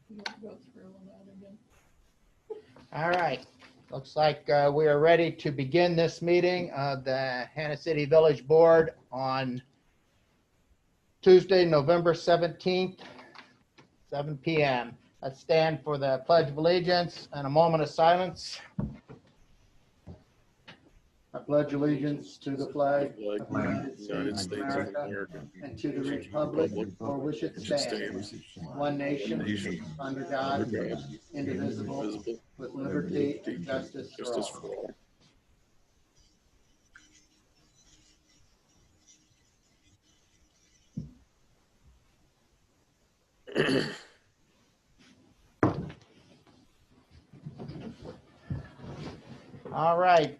Go through on that again. All right, looks like we are ready to begin this meeting of the Hannah City Village Board on Tuesday, November 17th, 7 p.m. Let's stand for the Pledge of Allegiance and a moment of silence. I pledge allegiance to the flag of the United States of America and to the republic for which it stands, one nation, under God, indivisible, with liberty and justice for all. All right.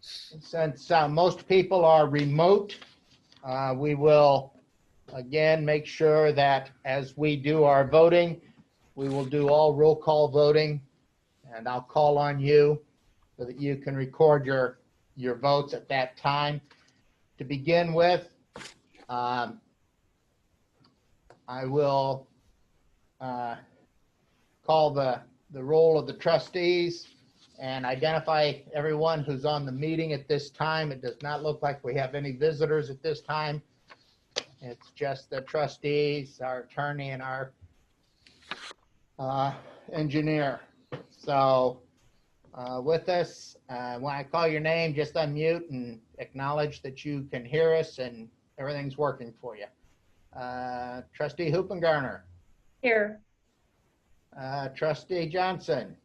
Since most people are remote, we will again make sure that as we do our voting, we will do all roll call voting, and I'll call on you so that you can record your votes at that time. To begin with, I will call the roll of the trustees and identify everyone who's on the meeting at this time. It does not look like we have any visitors at this time. It's just the trustees, our attorney, and our engineer. So with us, when I call your name, just unmute and acknowledge that you can hear us and everything's working for you. Trustee Hoopengarner. Here. Trustee Johnson.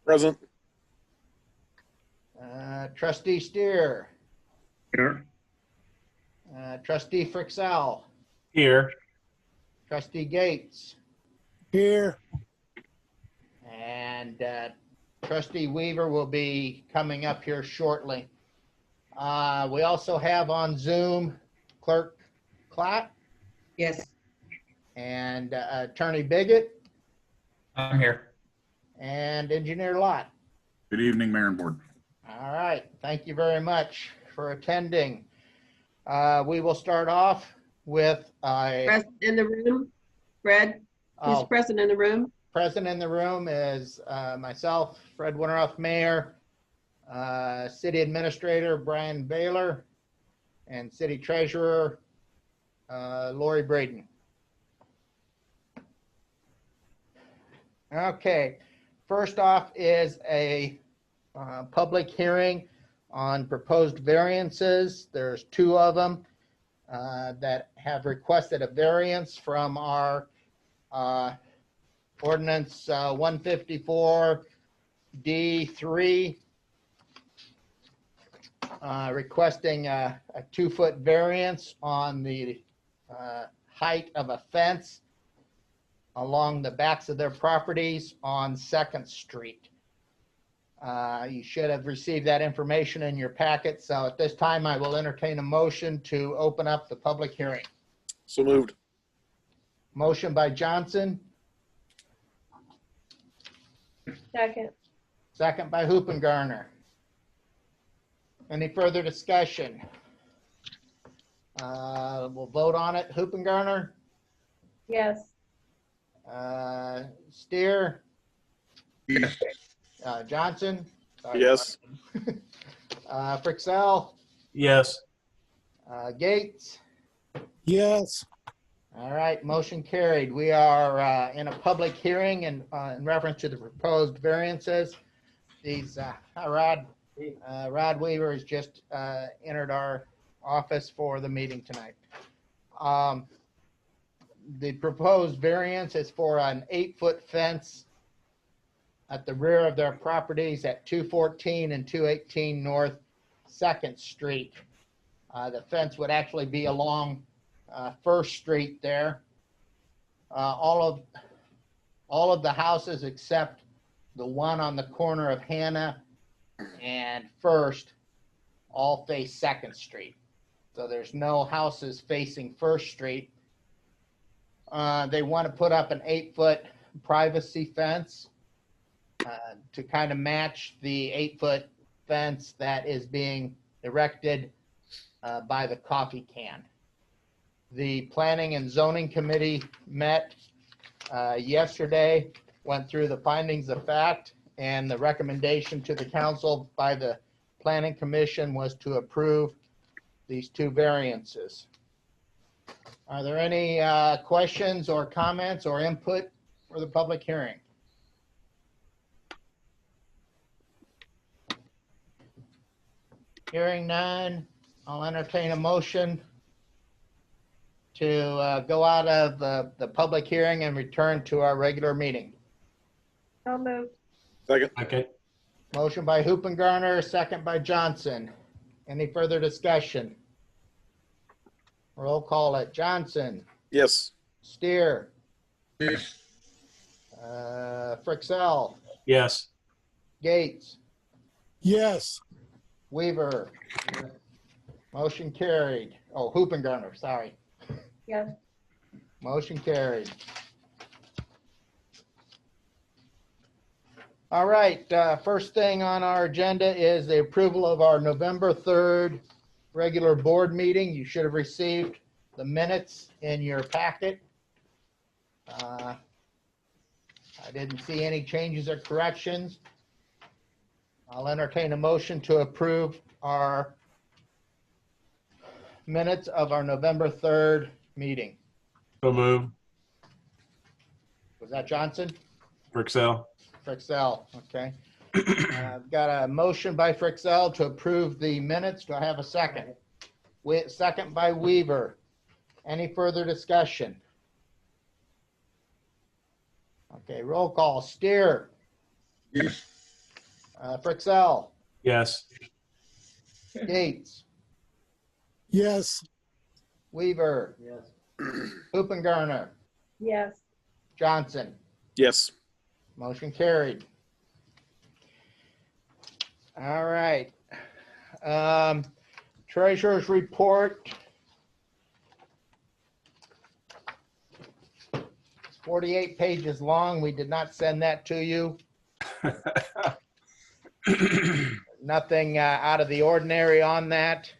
Present. Trustee Steer. Here. Trustee Frixell. Here. Trustee Gates. Here. And Trustee Weaver will be coming up here shortly. We also have on Zoom Clerk Klatt. Yes. And Attorney Biggett. I'm here. And Engineer Lott. Good evening, Mayor and Board. All right. Thank you very much for attending. We will start off with Present in the room. Fred is present in the room. Present in the room is myself, Fred Winteroff, Mayor, City Administrator Brian Baylor, and City Treasurer Lori Braden. Okay, first off is a public hearing on proposed variances. There's two of them that have requested a variance from our ordinance 154 D3, requesting a 2-foot variance on the height of a fence along the backs of their properties on 2nd Street. You should have received that information in your packet. So at this time, I will entertain a motion to open up the public hearing. So moved. Motion by Johnson, Second. second by Hoopengarner. Any further discussion? We'll vote on it. Hoopengarner, Yes. Steer, Yes. Johnson. Sorry. Yes. Frixell, Yes. Gates. Yes. All right, motion carried. We are in a public hearing in reference to the proposed variances. These Rod Weaver has just entered our office for the meeting tonight. The proposed variance is for an 8-foot fence at the rear of their properties at 214 and 218 North 2nd Street. The fence would actually be along 1st Street there. All of the houses except the one on the corner of Hannah and 1st all face 2nd Street. So there's no houses facing 1st Street. They want to put up an 8-foot privacy fence to kind of match the 8-foot fence that is being erected by the coffee can. The Planning and Zoning Committee met yesterday, went through the findings of fact, and the recommendation to the council by the Planning Commission was to approve these two variances. Are there any questions or comments or input for the public hearing? Hearing none, I'll entertain a motion to go out of the public hearing and return to our regular meeting. So moved. Second. Okay. Motion by Hoopengarner, second by Johnson. Any further discussion? Roll call it. Johnson, Yes. Steer, Yes. Frixell, Yes. Gates, Yes. Weaver. Motion carried. Oh, Hoopengarner, sorry. Yes. Motion carried. All right, first thing on our agenda is the approval of our November 3rd regular board meeting. You should have received the minutes in your packet. I didn't see any changes or corrections. I'll entertain a motion to approve our minutes of our November 3rd meeting. So move. Was that Johnson? Brixell. Frixell, okay. I've got a motion by Frixell to approve the minutes. Do I have a second? Second by Weaver. Any further discussion? Okay, roll call. Steer, Yes. Frixell, Yes. Gates, Yes. Weaver, Hoopengarner, Yes. Johnson. Yes. Motion carried. All right. Treasurer's report. It's 48 pages long. We did not send that to you. Nothing out of the ordinary on that.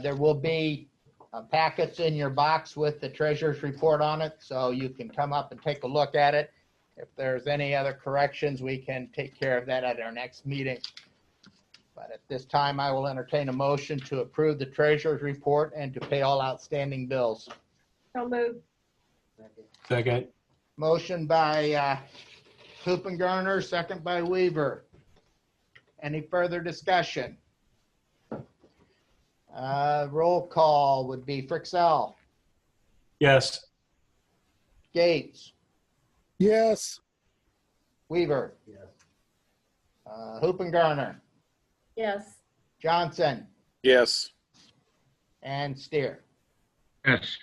There will be packets in your box with the treasurer's report on it, so you can come up and take a look at it. If there's any other corrections, we can take care of that at our next meeting. But at this time, I will entertain a motion to approve the treasurer's report and to pay all outstanding bills. So moved. Second. Motion by Hoopengarner, second by Weaver. Any further discussion? Roll call would be Frixell, Yes. Gates, Yes. Weaver. Hoopengarner, Yes. Johnson, Yes. and Steer. Yes.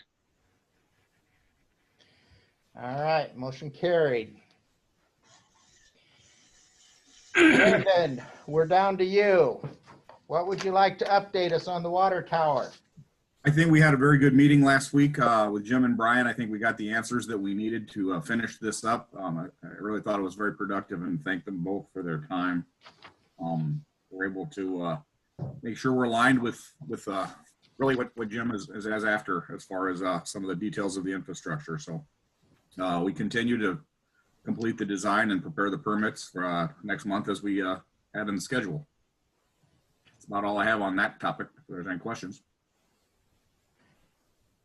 All right, motion carried. Brandon, we're down to you. What would you like to update us on the water tower? I think we had a very good meeting last week with Jim and Brian. I think we got the answers that we needed to finish this up. I really thought it was very productive and thank them both for their time. We're able to make sure we're aligned with really what Jim is after as far as some of the details of the infrastructure. So we continue to complete the design and prepare the permits for next month as we have in the schedule. That's about all I have on that topic. If there's any questions.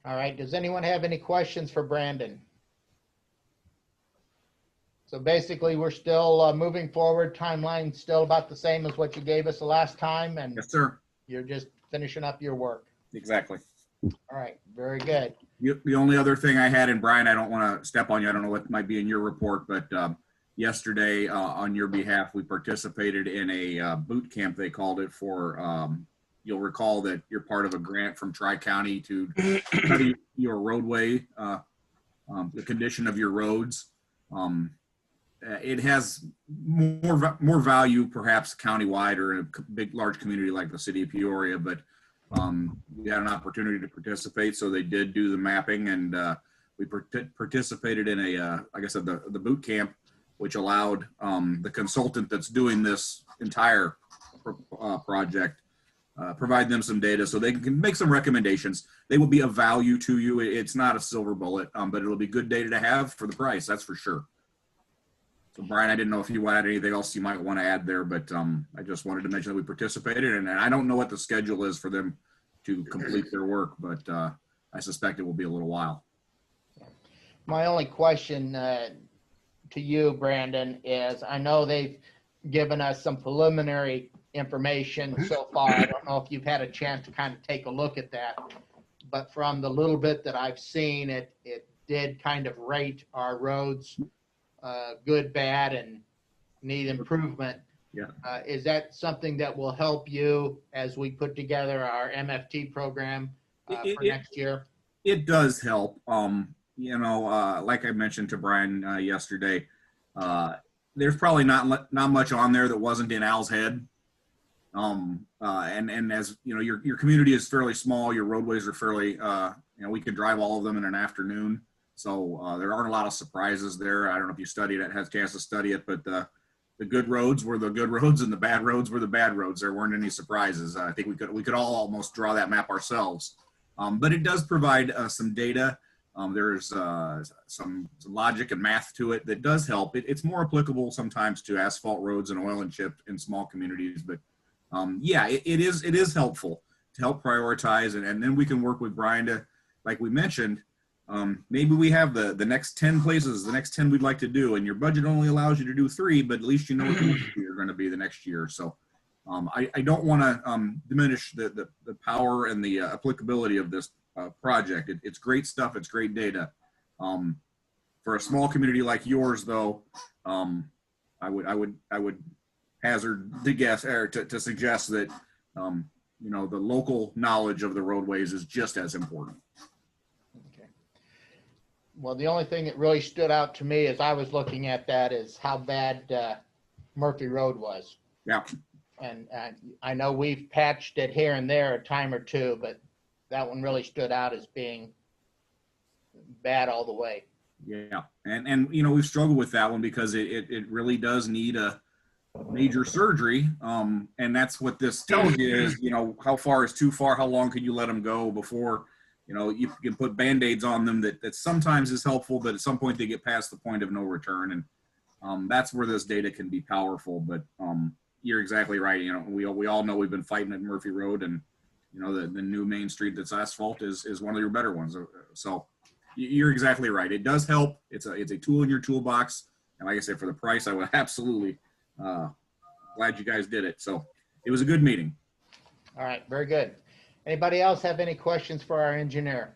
All right, does anyone have any questions for Brandon? So basically, we're still moving forward. Timeline still about the same as what you gave us the last time, and Yes, sir. you're just finishing up your work. Exactly. All right, very good. The only other thing I had, and Brian, I don't want to step on you. I don't know what might be in your report, but yesterday on your behalf, we participated in a boot camp, they called it, for, you'll recall that you're part of a grant from Tri-County to study your roadway, the condition of your roads. It has more value perhaps countywide or in a big, large community like the city of Peoria, but we had an opportunity to participate, so they did do the mapping, and we participated in a, like I said, the boot camp, which allowed the consultant that's doing this entire project provide them some data so they can make some recommendations. They will be of value to you. It's not a silver bullet, but it'll be good data to have for the price. That's for sure. So Brian, I didn't know if you wanted anything else you might want to add there, but I just wanted to mention that we participated, and I don't know what the schedule is for them to complete their work, but I suspect it will be a little while. My only question to you, Brandon, is I know they've given us some preliminary information so far. I don't know if you've had a chance to kind of take a look at that, but from the little bit that I've seen, it did kind of rate our roads good, bad, and need improvement. Yeah. Is that something that will help you as we put together our MFT program for next year? It does help. You know, like I mentioned to Brian yesterday, there's probably not much on there that wasn't in Al's head. And as you know, your community is fairly small. Your roadways are fairly, you know, we could drive all of them in an afternoon. So there aren't a lot of surprises there. I don't know if you studied it, had a chance to study it, but the good roads were the good roads and the bad roads were the bad roads. There weren't any surprises. I think we could all almost draw that map ourselves. But it does provide some data. There's some logic and math to it that does help. It's more applicable sometimes to asphalt roads and oil and chip in small communities. But yeah, it is helpful to help prioritize. And then we can work with Brian to, like we mentioned, maybe we have the next 10 places, the next 10 we'd like to do, and your budget only allows you to do 3, but at least you know what you're going to be the next year. So I don't want to diminish the power and the applicability of this project. It's great stuff. It's great data. For a small community like yours, though, I would hazard to guess or to suggest that you know, the local knowledge of the roadways is just as important. Okay. Well, the only thing that really stood out to me as I was looking at that is how bad Murphy Road was. Yeah. And I know we've patched it here and there a time or two, but that one really stood out as being bad all the way. Yeah, and you know, we've struggled with that one because it really does need a major surgery, and that's what this tells you is, you know, how far is too far, how long can you let them go before, you know, you can put Band-Aids on them that sometimes is helpful, but at some point they get past the point of no return, and that's where this data can be powerful. But you're exactly right. You know, we all know we've been fighting at Murphy Road, and you know, the new main street that's asphalt is one of your better ones. So you're exactly right. It does help. It's a tool in your toolbox. And like I said, for the price, I would absolutely glad you guys did it. So it was a good meeting. All right, very good. Anybody else have any questions for our engineer?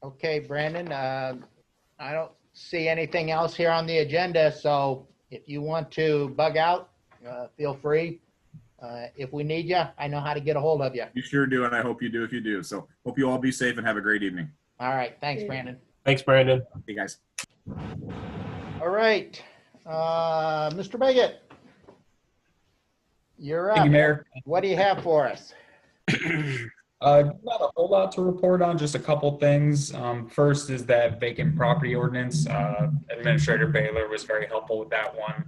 Okay, Brandon, I don't see anything else here on the agenda. So if you want to bug out, feel free. If we need you, I know how to get a hold of you. You sure do, and I hope you do if you do. So hope you all be safe and have a great evening. All right, thanks, Brandon. Thanks, Brandon. Hey, guys. All right, Mr. Baggett, you're up. Thank you, Mayor. What do you have for us? Not a whole lot to report on, just a couple things. First is that vacant property ordinance. Administrator Baylor was very helpful with that one.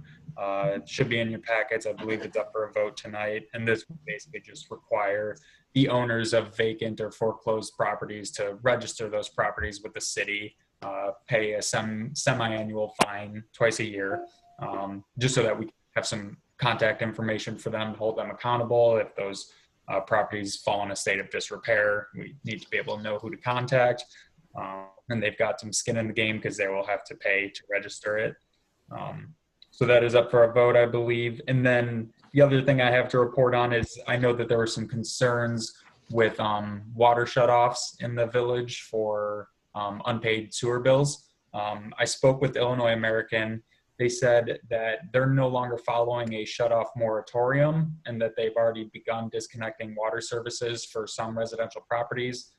It should be in your packets. I believe it's up for a vote tonight. And this will basically just require the owners of vacant or foreclosed properties to register those properties with the city, pay a semi-annual fine twice a year, just so that we have some contact information for them to hold them accountable. If those properties fall in a state of disrepair, we need to be able to know who to contact. And they've got some skin in the game because they will have to pay to register it. So that is up for a vote, I believe. And then the other thing I have to report on is I know that there were some concerns with water shutoffs in the village for unpaid sewer bills. I spoke with Illinois American. They said that they're no longer following a shutoff moratorium and that they've already begun disconnecting water services for some residential properties.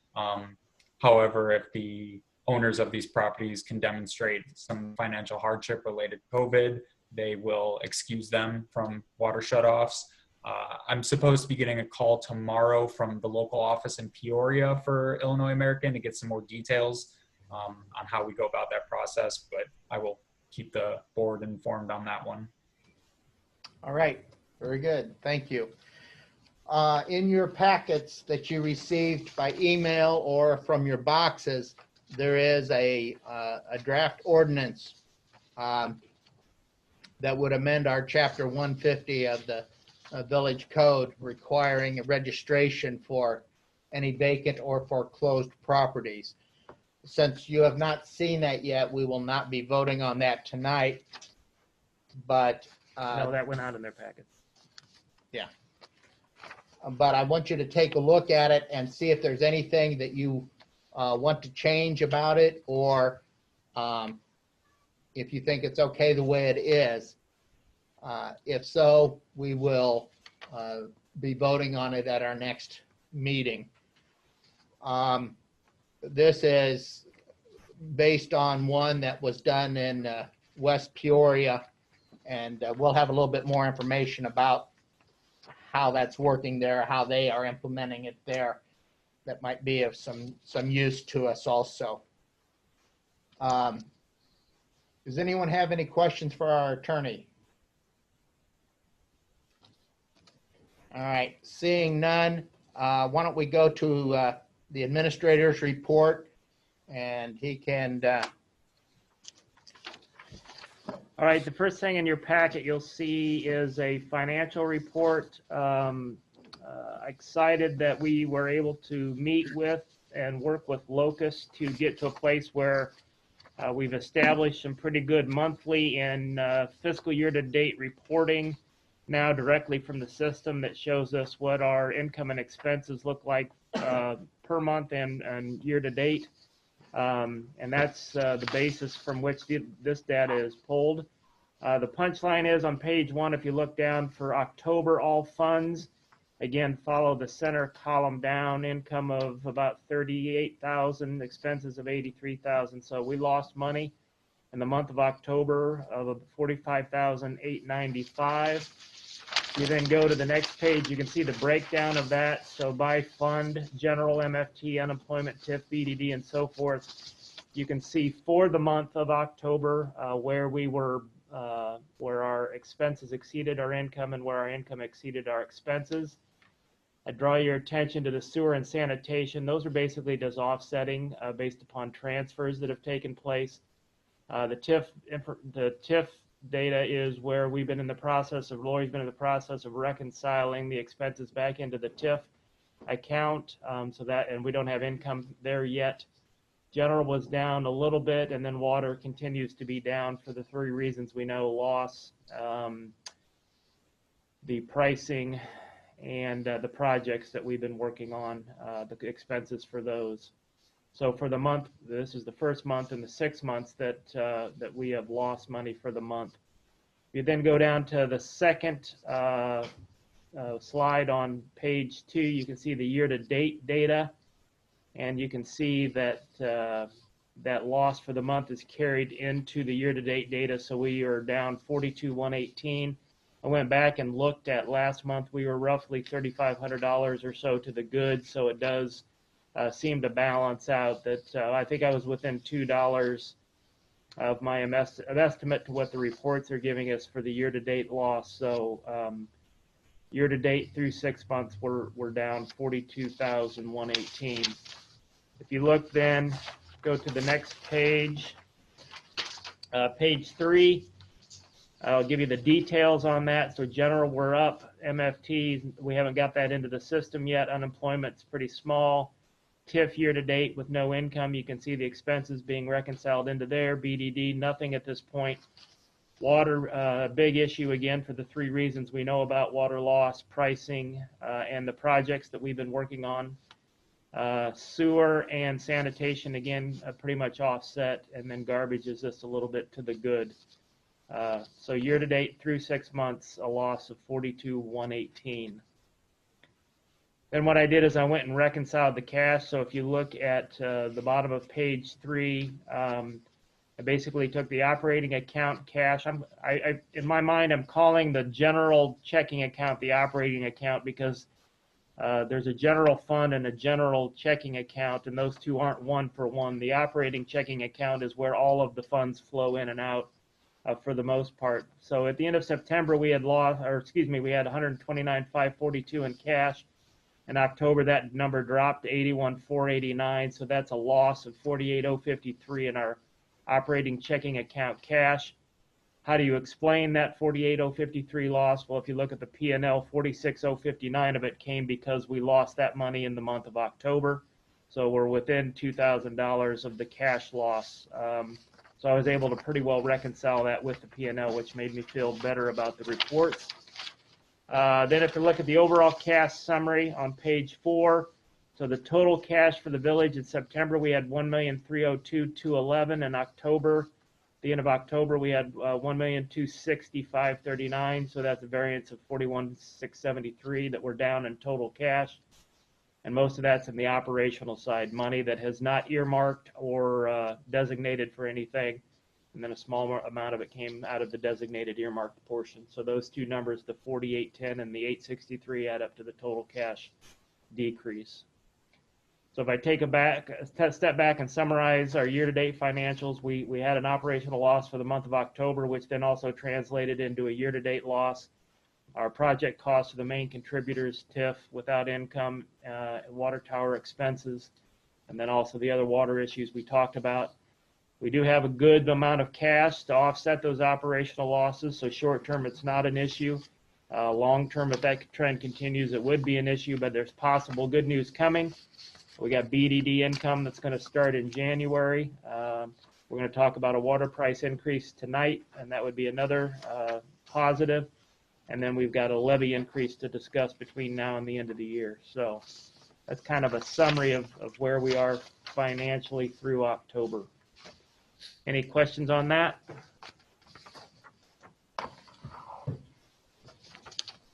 However, if the owners of these properties can demonstrate some financial hardship related to COVID, they will excuse them from water shutoffs. I'm supposed to be getting a call tomorrow from the local office in Peoria for Illinois American to get some more details on how we go about that process, but I will keep the board informed on that one. All right, very good. Thank you. In your packets that you received by email or from your boxes, there is a draft ordinance that would amend our chapter 150 of the village code requiring a registration for any vacant or foreclosed properties. Since you have not seen that yet, we will not be voting on that tonight. But No, that went out in their packet. I want you to take a look at it and see if there's anything that you want to change about it, or if you think it's okay the way it is. If so, we will be voting on it at our next meeting. This is based on one that was done in West Peoria, and we'll have a little bit more information about how that's working there, how they are implementing it there. That might be of some use to us also. Does anyone have any questions for our attorney? All right, seeing none, why don't we go to the administrator's report, and he can. All right, the first thing in your packet you'll see is a financial report. Excited that we were able to meet with and work with Locust to get to a place where we've established some pretty good monthly and fiscal year-to-date reporting now directly from the system that shows us what our income and expenses look like per month and year-to-date. And that's the basis from which this data is pulled. The punchline is on page 1, if you look down for October, all funds, again, follow the center column down, income of about 38,000, expenses of 83,000. So we lost money in the month of October of 45,895. You then go to the next page, you can see the breakdown of that. So by fund, general, MFT, unemployment, TIF, BDD, and so forth. You can see for the month of October where we were, where our expenses exceeded our income and where our income exceeded our expenses. I draw your attention to the sewer and sanitation. Those are basically just offsetting based upon transfers that have taken place. The TIF data is where we've been in the process of, Lori's been in the process of reconciling the expenses back into the TIF account, so that, and we don't have income there yet. General was down a little bit, and then water continues to be down for the 3 reasons we know: loss, the pricing, and the projects that we've been working on, the expenses for those. So for the month, this is the first month in the 6 months that that we have lost money for the month. You then go down to the second slide on page 2. You can see the year-to-date data, and you can see that that loss for the month is carried into the year-to-date data. So we are down 42,118. I went back and looked at last month. We were roughly $3,500 or so to the good. So it does seem to balance out. That I think I was within $2 of my estimate to what the reports are giving us for the year-to-date loss. So year-to-date through 6 months, we're down 42,118. If you look, then go to the next page, page 3. I'll give you the details on that. So general, we're up. MFT, we haven't got that into the system yet. Unemployment's pretty small. TIF year-to-date with no income. You can see the expenses being reconciled into there. BDD, nothing at this point. Water, big issue again for the 3 reasons we know about: water loss, pricing, and the projects that we've been working on. Sewer and sanitation, again, pretty much offset, and then garbage is just a little bit to the good. So year-to-date through 6 months, a loss of 42,118. Then what I did is I went and reconciled the cash. So if you look at the bottom of page 3, I basically took the operating account cash. In my mind, I'm calling the general checking account the operating account because there's a general fund and a general checking account, and those two aren't one for one. The operating checking account is where all of the funds flow in and out. for the most part. So at the end of September, we had lost, or excuse me, we had 129,542 in cash. In October, that number dropped to 81,489. So that's a loss of 48,053 in our operating checking account cash. How do you explain that 48,053 loss? Well, if you look at the P&L, 46,059 of it came because we lost that money in the month of October. So we're within $2,000 of the cash loss. So I was able to pretty well reconcile that with the P&L, which made me feel better about the reports. Then if you look at the overall cash summary on page 4, so the total cash for the village in September, we had 1,302,211. In October, the end of October, we had 1,265,539. So that's a variance of 41,673 that we're down in total cash. And most of that's in the operational side, money that has not earmarked or designated for anything. And then a small amount of it came out of the designated earmarked portion. So those two numbers, the 4810 and the 863, add up to the total cash decrease. So if I take a step back and summarize our year-to-date financials, we had an operational loss for the month of October, which then also translated into a year-to-date loss. Our project costs are the main contributors: TIF, without income, water tower expenses, and then also the other water issues we talked about. We do have a good amount of cash to offset those operational losses, so short-term it's not an issue. Long-term, if that trend continues, it would be an issue, but there's possible good news coming. We got BDD income that's going to start in January. We're going to talk about a water price increase tonight, and that would be another positive. And then we've got a levy increase to discuss between now and the end of the year. So that's kind of a summary of where we are financially through October. Any questions on that?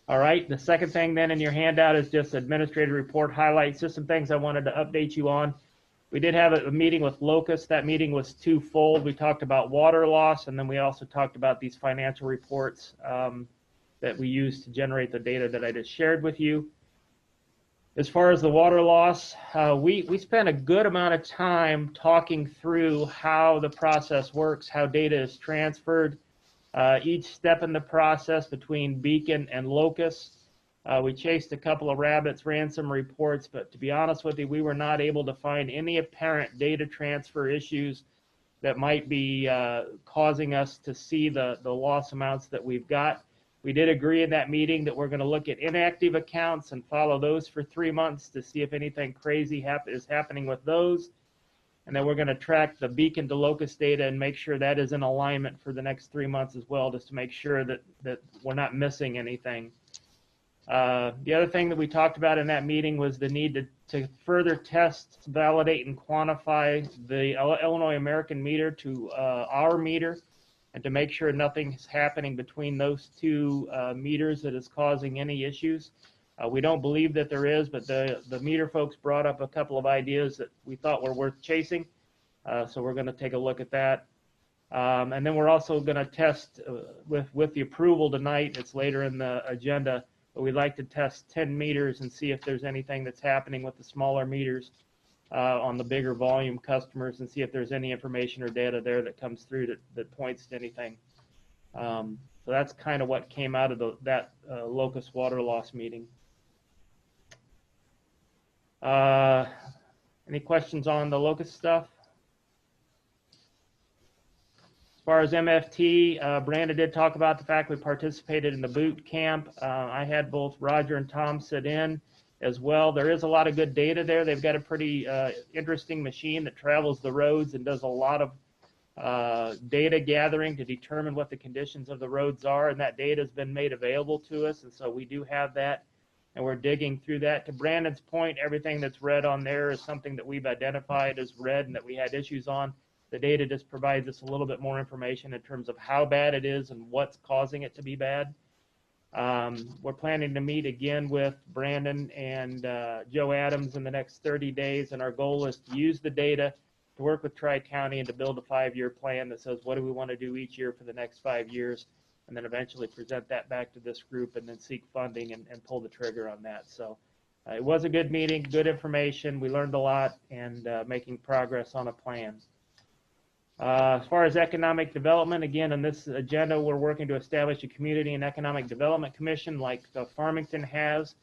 All right, the second thing then in your handout is just administrative report highlights, just some things I wanted to update you on. We did have a meeting with Locust. That meeting was twofold. We talked about water loss, and then we also talked about these financial reports that we use to generate the data that I just shared with you. As far as the water loss, we spent a good amount of time talking through how the process works, how data is transferred, each step in the process between Beacon and Locust. We chased a couple of rabbits, ran some reports, but to be honest with you, we were not able to find any apparent data transfer issues that might be causing us to see the loss amounts that we've got. We did agree in that meeting that we're going to look at inactive accounts and follow those for 3 months to see if anything crazy is happening with those. And then we're going to track the Beacon to Locust data and make sure that is in alignment for the next 3 months as well, just to make sure that we're not missing anything. The other thing that we talked about in that meeting was the need to further test, validate, and quantify the Illinois American meter to our meter, and to make sure nothing is happening between those two meters that is causing any issues. We don't believe that there is, but the meter folks brought up a couple of ideas that we thought were worth chasing. So we're going to take a look at that. And then we're also going to test with the approval tonight. It's later in the agenda, but we'd like to test 10 meters and see if there's anything that's happening with the smaller meters on the bigger volume customers, and see if there's any information or data there that comes through that points to anything. So that's kind of what came out of that Locust water loss meeting. Any questions on the Locust stuff? As far as MFT, Brandon did talk about the fact we participated in the boot camp. I had both Roger and Tom sit in as well. There is a lot of good data there. They've got a pretty interesting machine that travels the roads and does a lot of data gathering to determine what the conditions of the roads are, and that data has been made available to us, and so we do have that, and we're digging through that. To Brandon's point, everything that's red on there is something that we've identified as red and that we had issues on. The data just provides us a little bit more information in terms of how bad it is and what's causing it to be bad. We're planning to meet again with Brandon and Joe Adams in the next 30 days, and our goal is to use the data to work with Tri-County and to build a 5-year plan that says what do we want to do each year for the next 5 years, and then eventually present that back to this group and then seek funding and pull the trigger on that. So it was a good meeting, good information. We learned a lot, and making progress on a plan. As far as economic development, again, on this agenda, we're working to establish a community and economic development commission like Farmington has.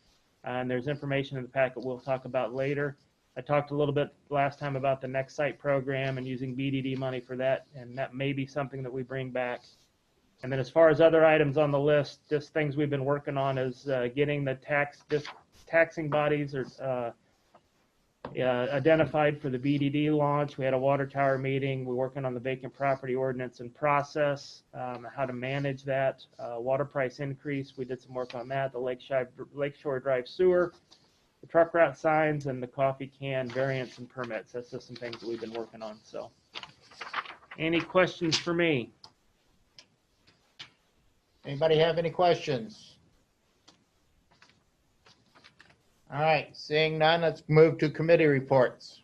And there's information in the packet we'll talk about later. I talked a little bit last time about the Next Site program and using BDD money for that, and that may be something that we bring back. And then as far as other items on the list, just things we've been working on is getting the taxing bodies or identified for the BDD launch. We had a water tower meeting. We're working on the vacant property ordinance and process, how to manage that. Water price increase, we did some work on that. The Lakeshore Drive sewer, the truck route signs, and the coffee can variants and permits. That's just some things that we've been working on. So any questions for me? Anybody have any questions? All right, seeing none, let's move to committee reports.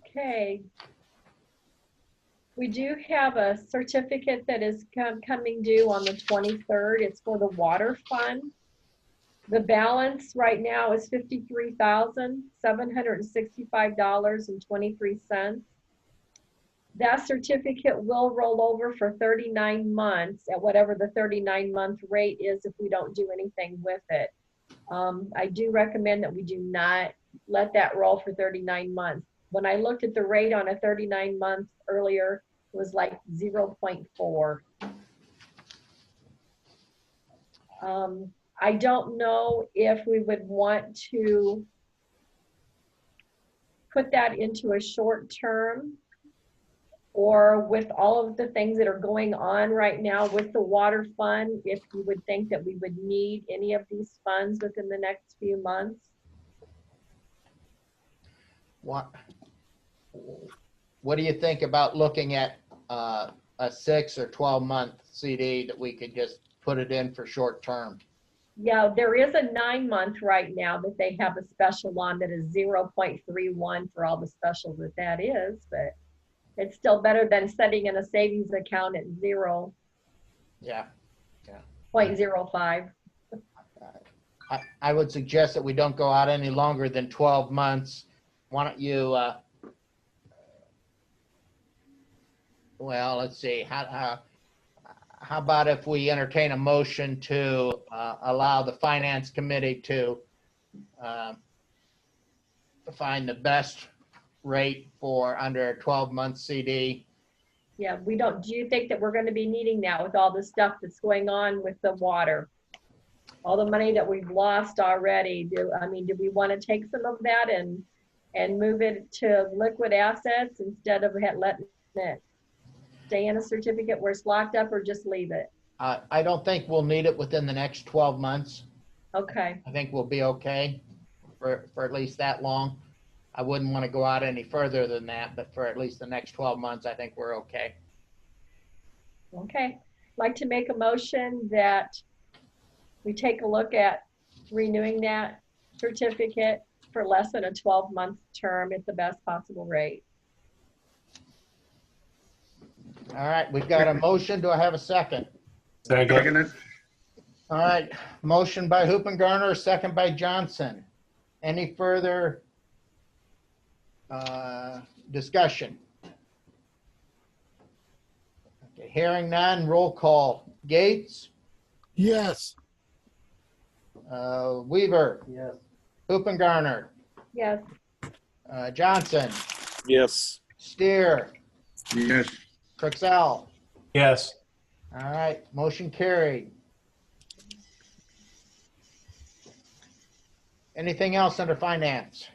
Okay. We do have a certificate that is coming due on the 23rd. It's for the water fund. The balance right now is $53,765.23. That certificate will roll over for 39 months at whatever the 39-month rate is if we don't do anything with it. I do recommend that we do not let that roll for 39 months. When I looked at the rate on a 39 months earlier, it was like 0.4. I don't know if we would want to put that into a short term, or with all of the things that are going on right now with the water fund, if you would think that we would need any of these funds within the next few months. What do you think about looking at a 6 or 12-month CD that we could just put it in for short term? Yeah, there is a 9-month right now that they have a special on that is 0.31 for all the specials that is, but it's still better than setting in a savings account at 0. Yeah. 0.05. I would suggest that we don't go out any longer than 12 months. Why don't you, well, let's see, how about if we entertain a motion to allow the finance committee to find the best rate for under a 12-month CD? Yeah, do you think that we're going to be needing that with all the stuff that's going on with the water? All the money that we've lost already, do we want to take some of that and move it to liquid assets instead of letting it stay in a certificate where it's locked up, or just leave it? I don't think we'll need it within the next 12 months. Okay. I think we'll be okay for at least that long. I wouldn't want to go out any further than that, but for at least the next 12 months, I think we're okay. Okay. I'd like to make a motion that we take a look at renewing that certificate for less than a 12-month term at the best possible rate. All right, we've got a motion. Do I have a second? Second. All right, motion by Hoopengarner, second by Johnson. Any further discussion? Okay, hearing none, roll call. Gates? Yes. Weaver? Yes. Hoopengarner? Yes. Johnson? Yes. Steer? Yes. Trixell? Yes. All right, motion carried. Anything else under finance?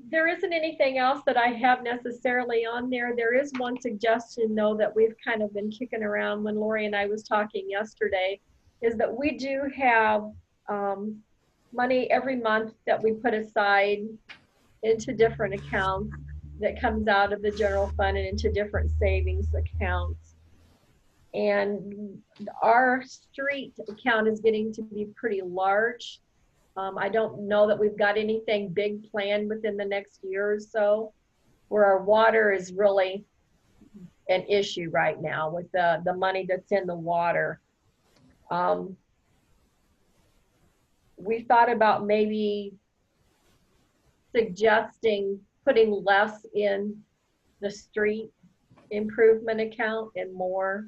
There isn't anything else that I have necessarily on there. There is one suggestion, though, that we've kind of been kicking around when Lori and I was talking yesterday, is that we do have money every month that we put aside into different accounts that comes out of the general fund and into different savings accounts. And our street account is getting to be pretty large. I don't know that we've got anything big planned within the next year or so, where our water is really an issue right now with the money that's in the water. We thought about maybe suggesting putting less in the street improvement account and more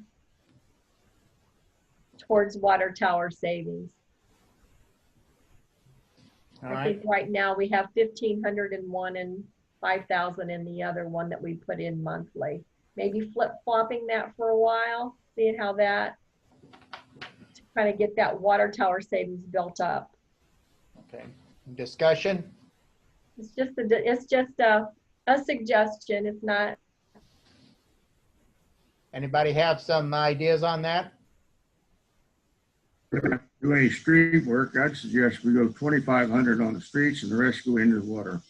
towards water tower savings. All I right. think right now we have 1,500 in one and 5,000 in the other one that we put in monthly. Maybe flip-flopping that for a while, seeing how that, to kind of get that water tower savings built up. Okay. Discussion? It's just a suggestion. It's not. Anybody have some ideas on that? Do any street work, I'd suggest we go 2,500 on the streets and the rest go into the water.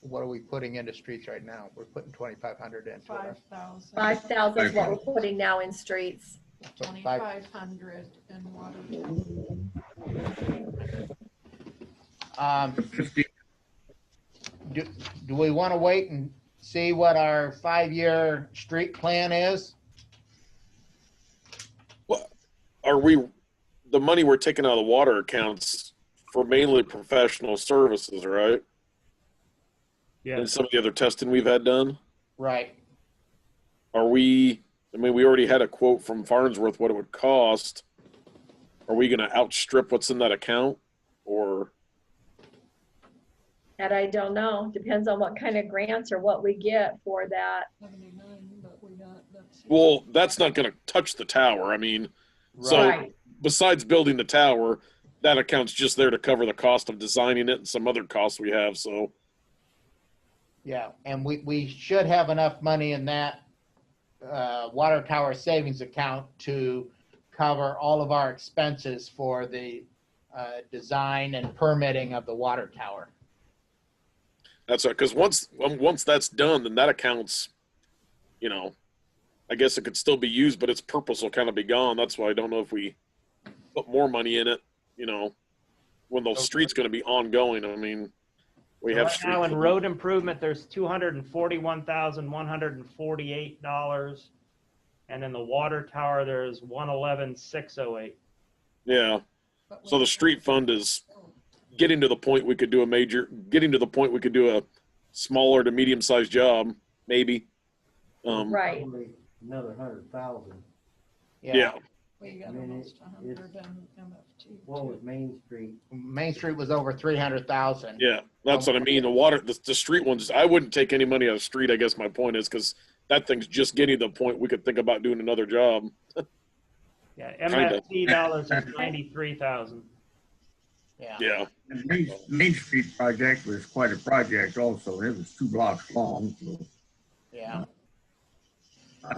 What are we putting into streets right now? We're putting 2,500 into it. 5,000. 5,000 is what we're putting now in streets. 2,500 in water. 50, Do we want to wait and see what our 5-year street plan is? Are we, the money we're taking out of the water accounts for mainly professional services, right? Yeah. And some of the other testing we've had done? Right. Are we, I mean, we already had a quote from Farnsworth what it would cost. Are we going to outstrip what's in that account? Or, And I don't know. Depends on what kind of grants or what we get for that. 79, but we got, well, that's not going to touch the tower. I mean, so Right. besides building the tower, that account's just there to cover the cost of designing it and some other costs we have. So, Yeah, and we should have enough money in that water tower savings account to cover all of our expenses for the design and permitting of the water tower. that's right. Because once that's done, then that account's, you know, I guess it could still be used, but its purpose will kind of be gone. That's why I don't know if we put more money in it, you know, when the street's going to be ongoing. I mean, we have Right street. now in road improvement, there's $241,148. And in the water tower, there's $111,608. Yeah. So the street fund is getting to the point we could do a smaller to medium sized job, maybe. Right. Another 100,000. Yeah. we got I mean, almost 100 in MFT. What was Main Street? Main Street was over 300,000. Yeah. That's what I mean. The street ones, I wouldn't take any money out of the street. I guess my point is because that thing's just getting to the point we could think about doing another job. Yeah, Kinda. MFT dollars is 93,000. Yeah. Yeah. the Main Street project was quite a project also. It was 2 blocks long. So Yeah.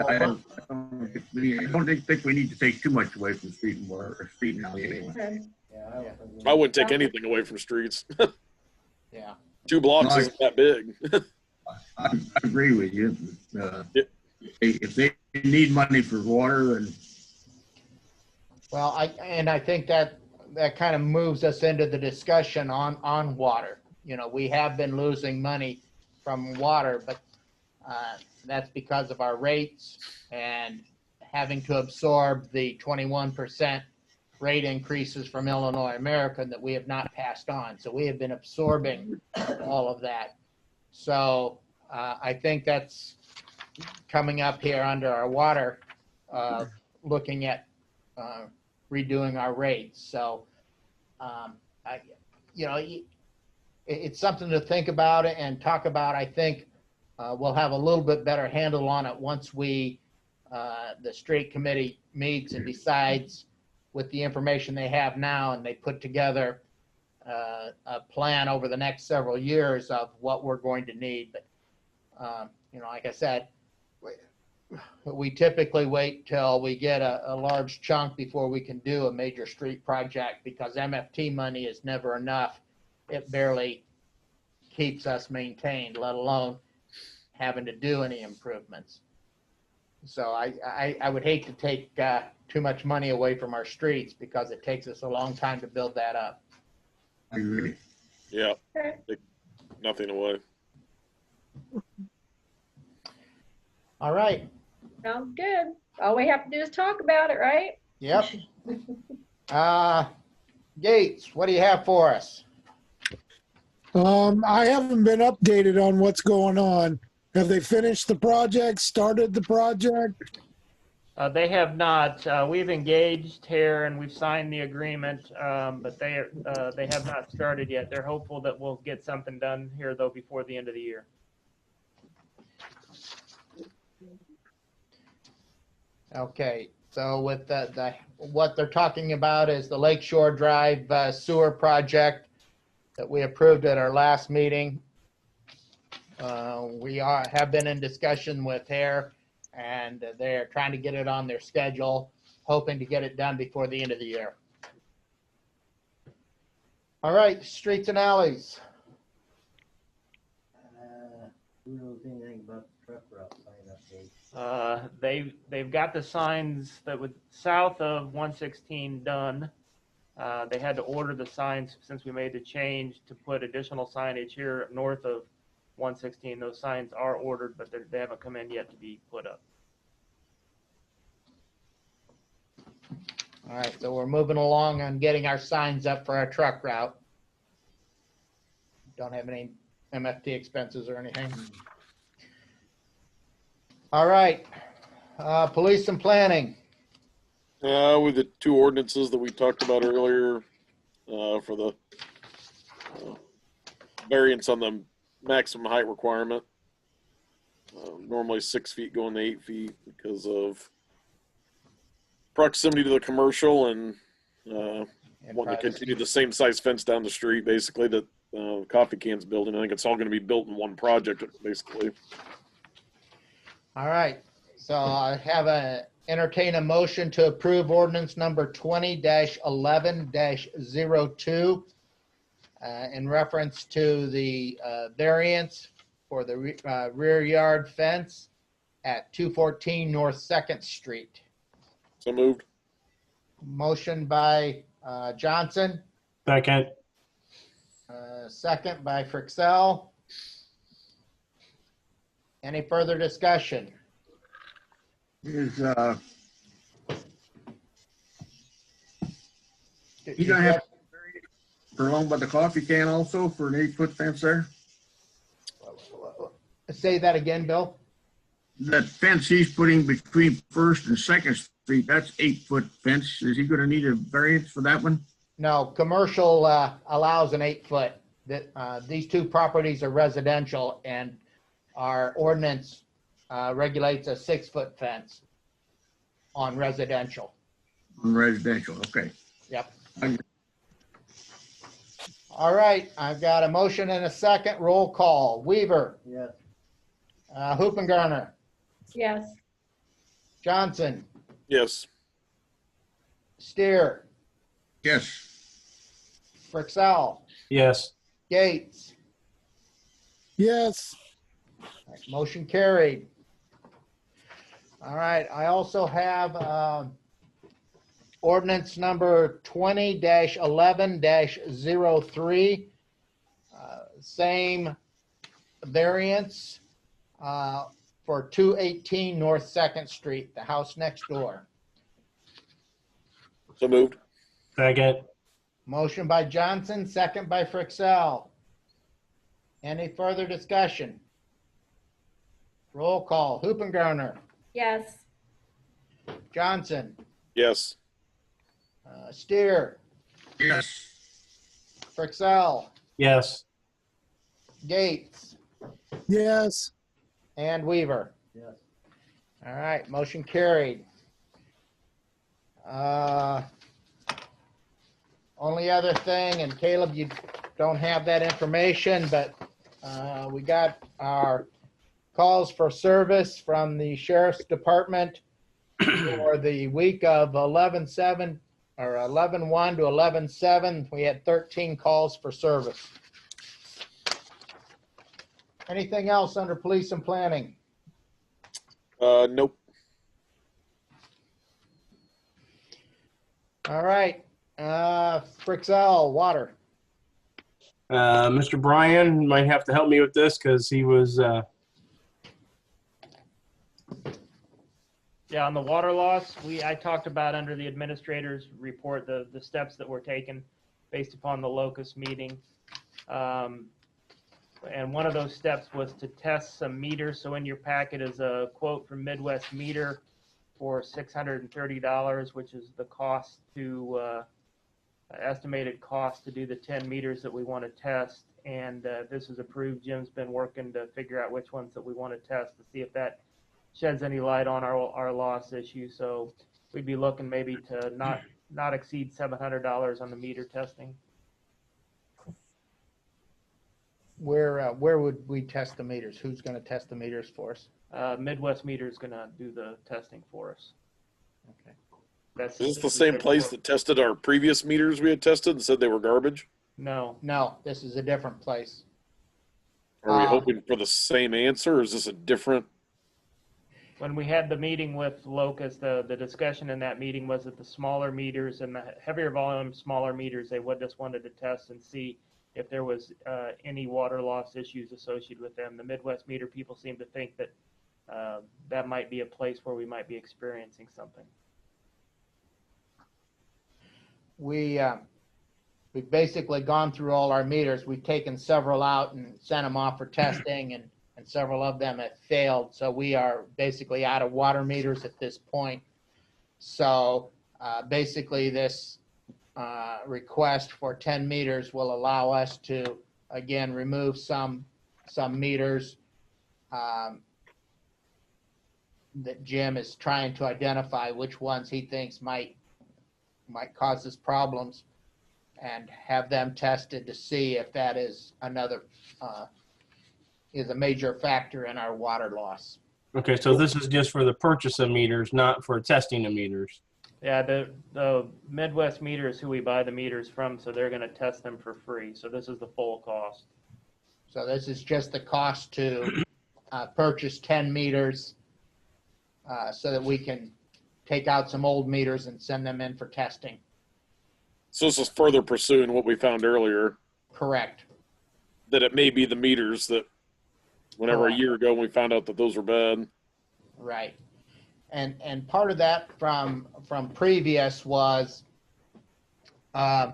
I don't think we need to take too much away from street and water or street and alley anyway. Okay. Yeah, I don't think I wouldn't take anything away from streets. Yeah. 2 blocks isn't that big. I agree with you. If they need money for water and Well, I think that kind of moves us into the discussion on water. You know, we have been losing money from water, but that's because of our rates and having to absorb the 21% rate increases from Illinois American that we have not passed on. So we have been absorbing all of that. So I think that's coming up here under our water, looking at redoing our rates. So, it's something to think about and talk about. I think we'll have a little bit better handle on it once the street committee meets and decides with the information they have now, and they put together a plan over the next several years of what we're going to need. But, like I said, we typically wait till we get a large chunk before we can do a major street project because MFT money is never enough. It barely keeps us maintained, let alone having to do any improvements. So I would hate to take too much money away from our streets because it takes us a long time to build that up. I agree. Yeah. Okay. Take nothing away. All right. Sounds good. All we have to do is talk about it, right? Yep. Gates, what do you have for us? I haven't been updated on what's going on. Have they finished the project, started the project? They have not. We've engaged here and we've signed the agreement, but they have not started yet. They're hopeful that we'll get something done here though before the end of the year. Okay, so with what they're talking about is the Lakeshore Drive sewer project that we approved at our last meeting. We have been in discussion with Hare, and they're trying to get it on their schedule, hoping to get it done before the end of the year. All right, streets and alleys. Who knows anything about the truck route sign update? They've got the signs that would south of 116 done. They had to order the signs since we made the change to put additional signage here north of 116. Those signs are ordered, but they haven't come in yet to be put up. All right, so we're moving along on getting our signs up for our truck route. Don't have any MFT expenses or anything. All right, police and planning. With the two ordinances that we talked about earlier, for the variance on the maximum height requirement. Normally 6 feet going to 8 feet because of proximity to the commercial and wanting to continue the same size fence down the street, basically, that Coffee Can's building. I think it's all going to be built in one project, basically. All right, so I have entertain a motion to approve ordinance number 20-11-02 in reference to the variance for the rear yard fence at 214 North 2nd Street. So moved. Motion by Johnson, Second. second by Frixell. Any further discussion? Is, Did you gonna have for along by the coffee can also for an 8-foot fence there? Say that again, Bill. That fence he's putting between 1st and 2nd Street, that's 8-foot fence. Is he gonna need a variance for that one? No, commercial allows an 8-foot. These two properties are residential, and our ordinance regulates a 6-foot fence on residential. On residential, okay. Yep. All right, I've got a motion and a second. Roll call. Weaver, Yes. Hoopengarner, Yes. Johnson, Yes. Steer, Yes. Frixell, Yes. Gates. Yes. Motion carried. All right, I also have ordinance number 20-11-03. Same variance for 218 North 2nd Street, the house next door. So moved. Second. Motion by Johnson, second by Frixell. Any further discussion? Roll call. Hoopengarner, Yes. Johnson, Yes. Steer, Yes. Frixell, Yes. Gates, Yes. and Weaver. Yes. All right, motion carried. Only other thing, and Caleb, you don't have that information, but we got our calls for service from the Sheriff's Department for the week of 11/7 or 11/1 to 11/7. We had 13 calls for service. Anything else under police and planning? Nope. All right, Frixell, water. Mr. Bryan might have to help me with this because he was, Yeah, on the water loss, I talked about under the administrator's report, the steps that were taken based upon the locust meeting. And one of those steps was to test some meters. So in your packet is a quote from Midwest Meter for $630, which is the cost to estimated cost to do the 10 meters that we want to test. And this is approved. Jim's been working to figure out which ones that we want to test to see if that sheds any light on our loss issue. So we'd be looking maybe to not exceed $700 on the meter testing. Where would we test the meters? Who's going to test the meters for us? Midwest Meter is going to do the testing for us. Okay. That's Is this the same place that tested our previous meters we had tested and said they were garbage? No. No, this is a different place. Are we hoping for the same answer, or is this a different? When we had the meeting with Locust, the discussion in that meeting was that the smaller meters and the heavier volume, smaller meters, they just wanted to test and see if there was any water loss issues associated with them. The Midwest Meter people seem to think that that might be a place where we might be experiencing something. We've basically gone through all our meters. We've taken several out and sent them off for testing, and several of them have failed. So we are basically out of water meters at this point. So basically this request for 10 meters will allow us to, again, remove some meters that Jim is trying to identify which ones he thinks might cause us problems, and have them tested to see if that is another is a major factor in our water loss. Okay, so this is just for the purchase of meters, not for testing of meters. Yeah, the Midwest Meter is who we buy the meters from, so they're going to test them for free. So this is the full cost. So this is just the cost to purchase 10 meters so that we can take out some old meters and send them in for testing. So this is further pursuing what we found earlier. Correct. That it may be the meters that whenever Correct. a year ago we found out that those were bad. Right. And part of that from previous was a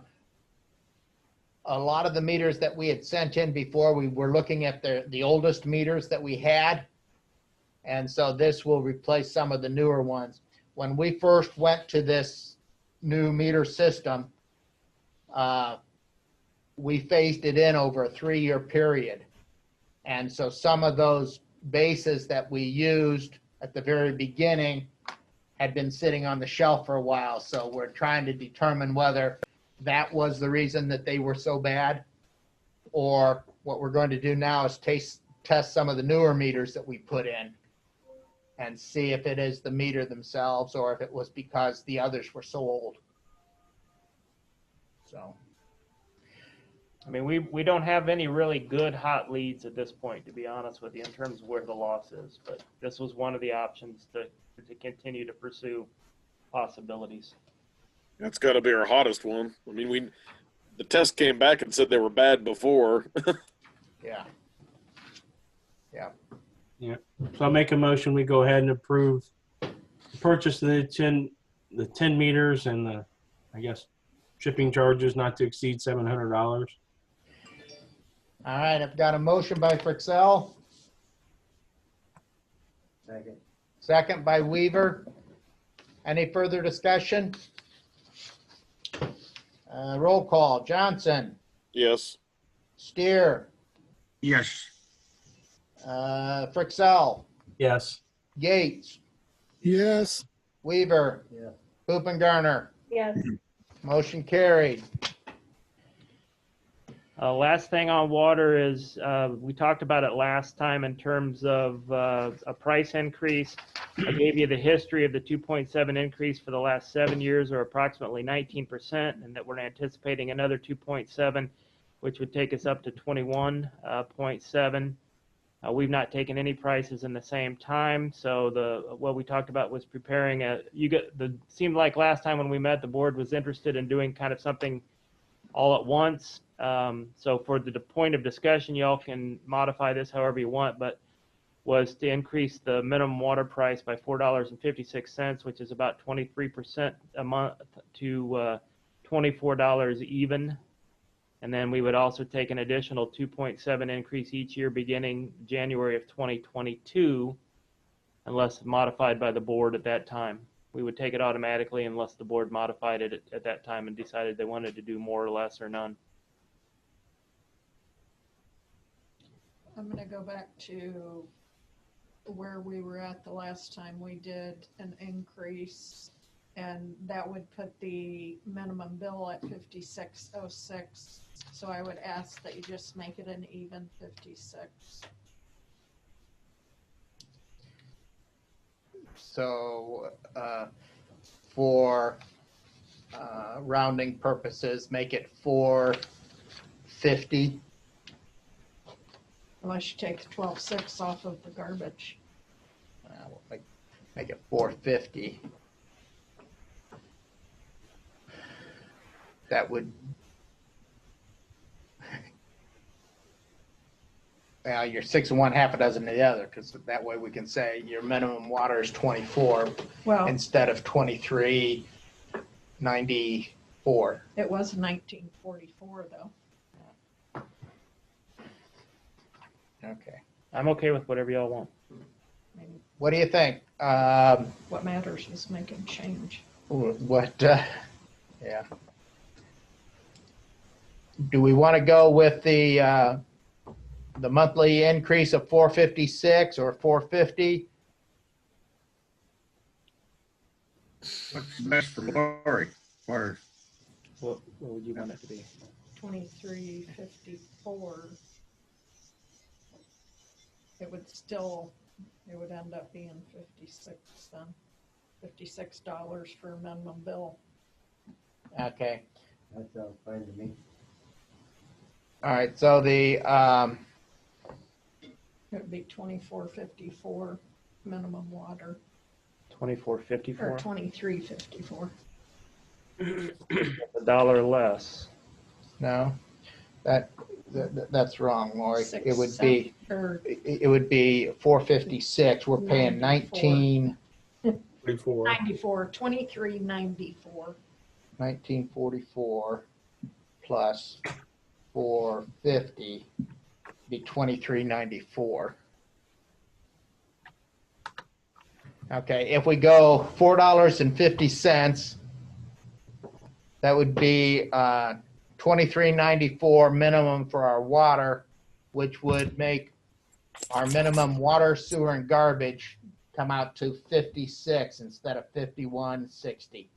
lot of the meters that we had sent in before, we were looking at the oldest meters that we had. And so this will replace some of the newer ones. When we first went to this new meter system, we phased it in over a 3-year period. And so some of those bases that we used at the very beginning had been sitting on the shelf for a while. So we're trying to determine whether that was the reason that they were so bad, or what we're going to do now is test some of the newer meters that we put in and see if it is the meter themselves or if it was because the others were so old. So, I mean, we don't have any really good hot leads at this point, to be honest with you, in terms of where the loss is. But this was one of the options to continue to pursue possibilities. That's got to be our hottest one. I mean, the test came back and said they were bad before. yeah. Yeah. Yeah. So I'll make a motion. We go ahead and approve the purchase of the 10 meters and the, I guess, shipping charges not to exceed $700. All right, I've got a motion by Frixell, Second. second by Weaver. Any further discussion? Roll call. Johnson, Yes. Steer, Yes. Frixell, Yes. Gates, Yes. Weaver, Yeah. Hoopengarner. Yes. Motion carried. Last thing on water is we talked about it last time in terms of a price increase. I gave you the history of the 2.7 increase for the last 7 years, or approximately 19%, and that we're anticipating another 2.7, which would take us up to 21.7. We've not taken any prices in the same time, so what we talked about was preparing seemed like last time when we met, the board was interested in doing kind of something all at once. So for the point of discussion, y'all can modify this however you want, but was to increase the minimum water price by $4.56, which is about 23% a month, to $24 even. And then we would also take an additional 2.7 increase each year beginning January of 2022, unless modified by the board at that time. We would take it automatically unless the board modified it at that time and decided they wanted to do more or less or none. I'm gonna go back to where we were at the last time we did an increase, and that would put the minimum bill at 5606. So I would ask that you just make it an even 56. So for rounding purposes, make it 450. Unless you take the 12.6 off of the garbage. We'll make it 450. That would, well, you're 6 of one, half a dozen of the other, because that way we can say your minimum water is 24 Well, instead of 23.94. it was 1944 though. Okay. I'm okay with whatever y'all want. I mean, What do you think? what matters is making change. What? Yeah. Do we want to go with the monthly increase of 456 or 450? What's best for Lori? Or What would you want it to be? 2354. It would end up being 56 then. $56 for a minimum bill. Okay. That sounds fine to me. All right. So the It would be 2454 minimum water, or 24.54. 2354. $1 less. no, that's wrong, Lori. It would 6 be or it would be 456. We're paying 24. 94, 2394. 1944 plus 450 be 2394. Okay, if we go $4.50, that would be 2394 minimum for our water, which would make our minimum water, sewer, and garbage come out to 56 instead of 5160.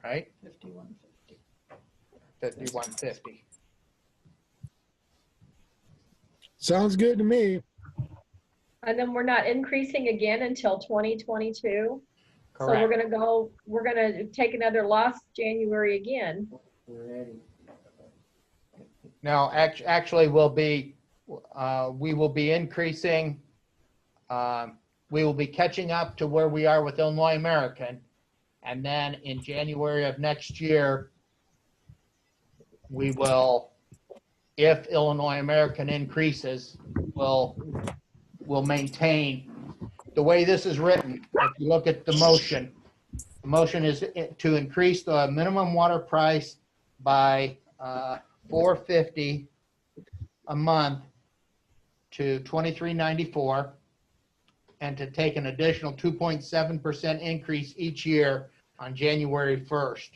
Right? 5150. 5150. Sounds good to me. And then we're not increasing again until 2022. So Correct. we're gonna take another loss January again. We're ready. No, actually, we will be increasing. We will be catching up to where we are with Illinois American, and then in January of next year, we will, if Illinois American increases, we'll maintain. The way this is written, if you look at the motion is to increase the minimum water price by $4.50 a month to $23.94, and to take an additional 2.7% increase each year on January 1st,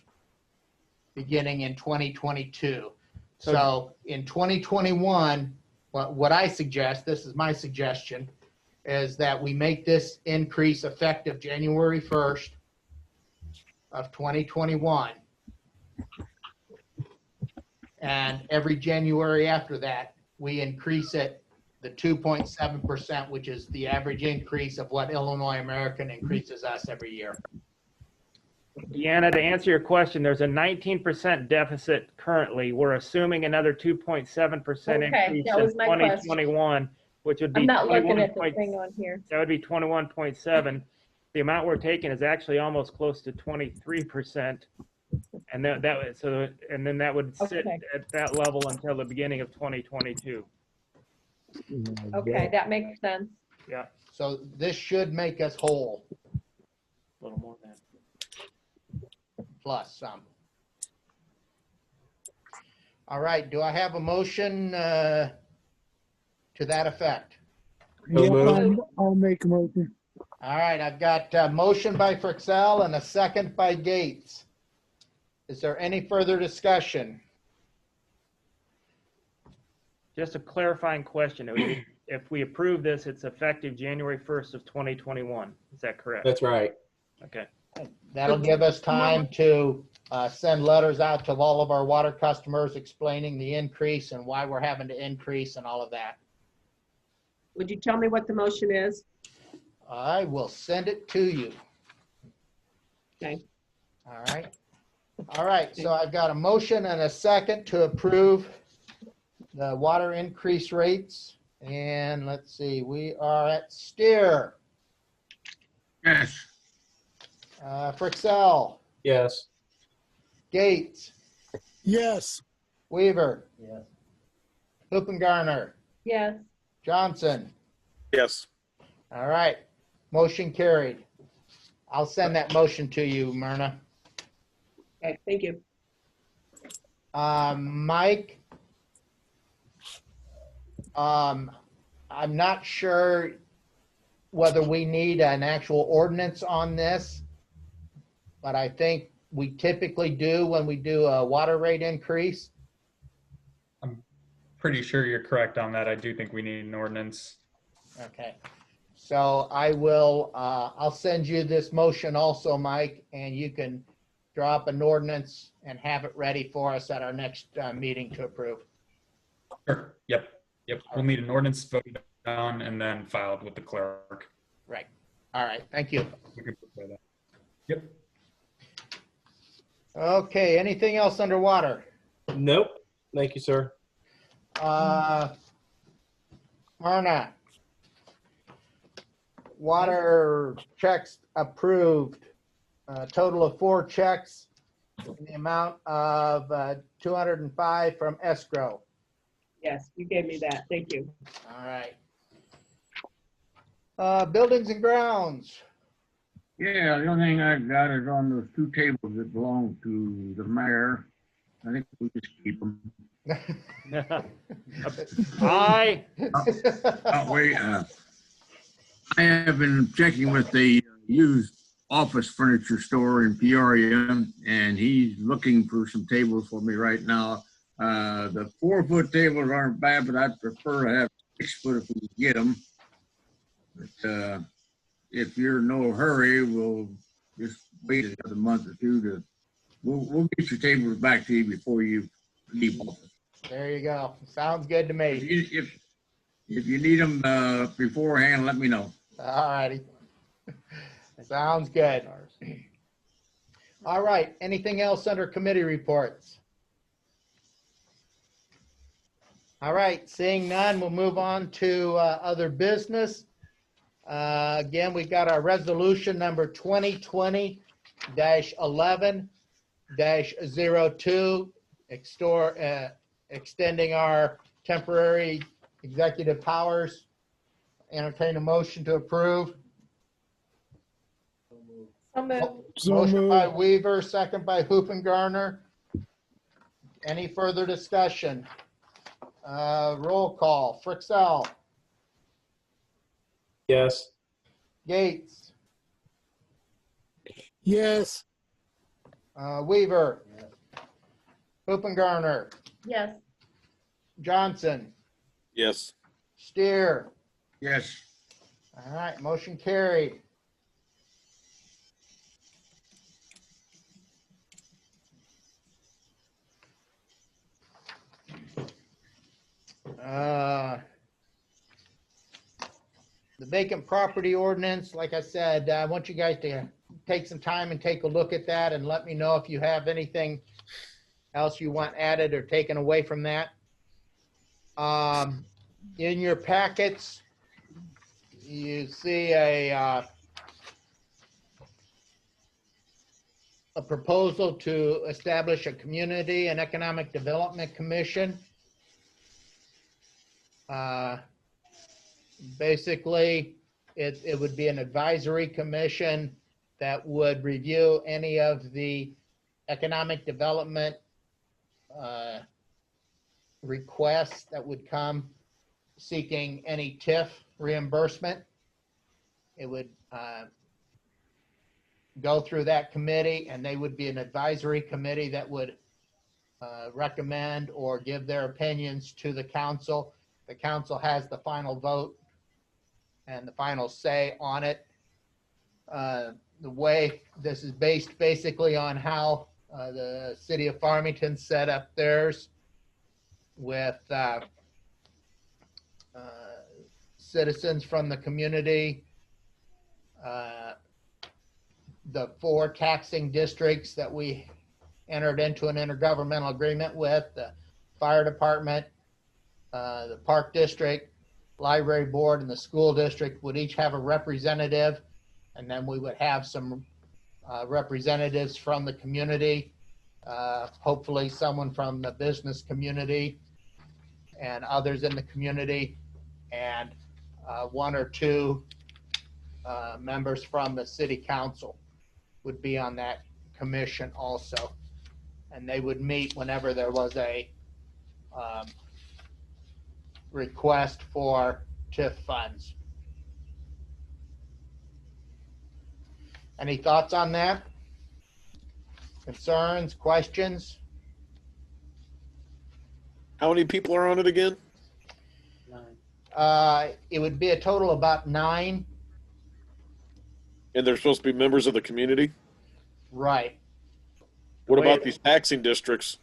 beginning in 2022. So in 2021, what I suggest, this is my suggestion, is that we make this increase effective January 1st of 2021. And every January after that, we increase it the 2.7%, which is the average increase of what Illinois American increases us every year. Deanna, to answer your question, there's a 19% deficit currently. We're assuming another 2.7% Okay, increase that in was my question. 2021, which would be I'm not looking 21 at the thing on here. that would be 21.7. The amount we're taking is actually almost close to 23%, and then that would sit Okay. at that level until the beginning of 2022. Okay, that makes sense. Yeah, So this should make us whole, a little more than that. plus some. All right, do I have a motion to that effect? So Yeah, moved. I'll make a motion. All right, I've got a motion by Frixell and a second by Gates. Is there any further discussion? Just a clarifying question. If we approve this, it's effective January 1st of 2021. Is that correct? That's right. Okay. That'll give us time to send letters out to all of our water customers explaining the increase and why we're having to increase and all of that. Would you tell me what the motion is? I will send it to you. Okay. All right. All right, so I've got a motion and a second to approve the water increase rates. And let's see, we are at Steer, Yes. Frixell, Yes. Gates, Yes, Weaver, Yes. Hoopengarner, Yes. Johnson. Yes. All right, motion carried. I'll send that motion to you, Myrna. Okay, thank you. Mike, I'm not sure whether we need an actual ordinance on this, but I think we typically do when we do a water rate increase. Pretty sure you're correct on that. I do think we need an ordinance. Okay, so I will, I'll send you this motion also, Mike, and you can drop an ordinance and have it ready for us at our next meeting to approve. Sure. Yep. We'll need an ordinance voted on and then filed with the clerk. Right. All right, thank you. We can prepare that. Yep. Okay, anything else underwater? Nope. Thank you, sir. Myrna, water checks approved. A total of 4 checks in the amount of 205 from escrow. Yes, you gave me that. Thank you. All right. Buildings and grounds. Yeah, the only thing I've got is on those 2 tables that belong to the mayor. I think we just keep them. Aye. Wait, I have been checking with the used office furniture store in Peoria, and he's looking for some tables for me right now. The 4-foot tables aren't bad, but I'd prefer to have 6 foot if we can get them. But if you're in no hurry, we'll just wait another month or two to. We'll get your tables back to you before you leave office. There you go. Sounds good to me. If you need them beforehand, let me know. All righty. Sounds good. All right. Anything else under committee reports? All right. Seeing none, we'll move on to other business. Again, we've got our resolution number 2020-11-02, extending our temporary executive powers. Entertain a motion to approve. So moved. so Motion by moved. Weaver, second by Hoopengarner. Any further discussion? Roll call. Frixell, Yes. Gates, Yes, Weaver, Yes. Hoopengarner, Yes. Johnson, Yes. Steer. Yes. All right, motion carried. The vacant property ordinance, like I said, I want you guys to take some time and take a look at that and let me know if you have anything else you want added or taken away from that. In your packets, you see a proposal to establish a community and economic development commission. Basically, it would be an advisory commission that would review any of the economic development requests that would come seeking any TIF reimbursement. It would go through that committee, and they would be an advisory committee that would recommend or give their opinions to the council. The council has the final vote and the final say on it. The way this is based basically on how the city of Farmington set up theirs with citizens from the community, the 4 taxing districts that we entered into an intergovernmental agreement with, the fire department, the park district, library board, and the school district would each have a representative. And then we would have some representatives from the community, hopefully someone from the business community and others in the community, and 1 or 2 members from the city council would be on that commission also. And they would meet whenever there was a request for TIF funds. Any thoughts on that? Concerns, questions? How many people are on it again? 9. It would be a total of about 9. And they're supposed to be members of the community? Right, What Wait. about these taxing districts?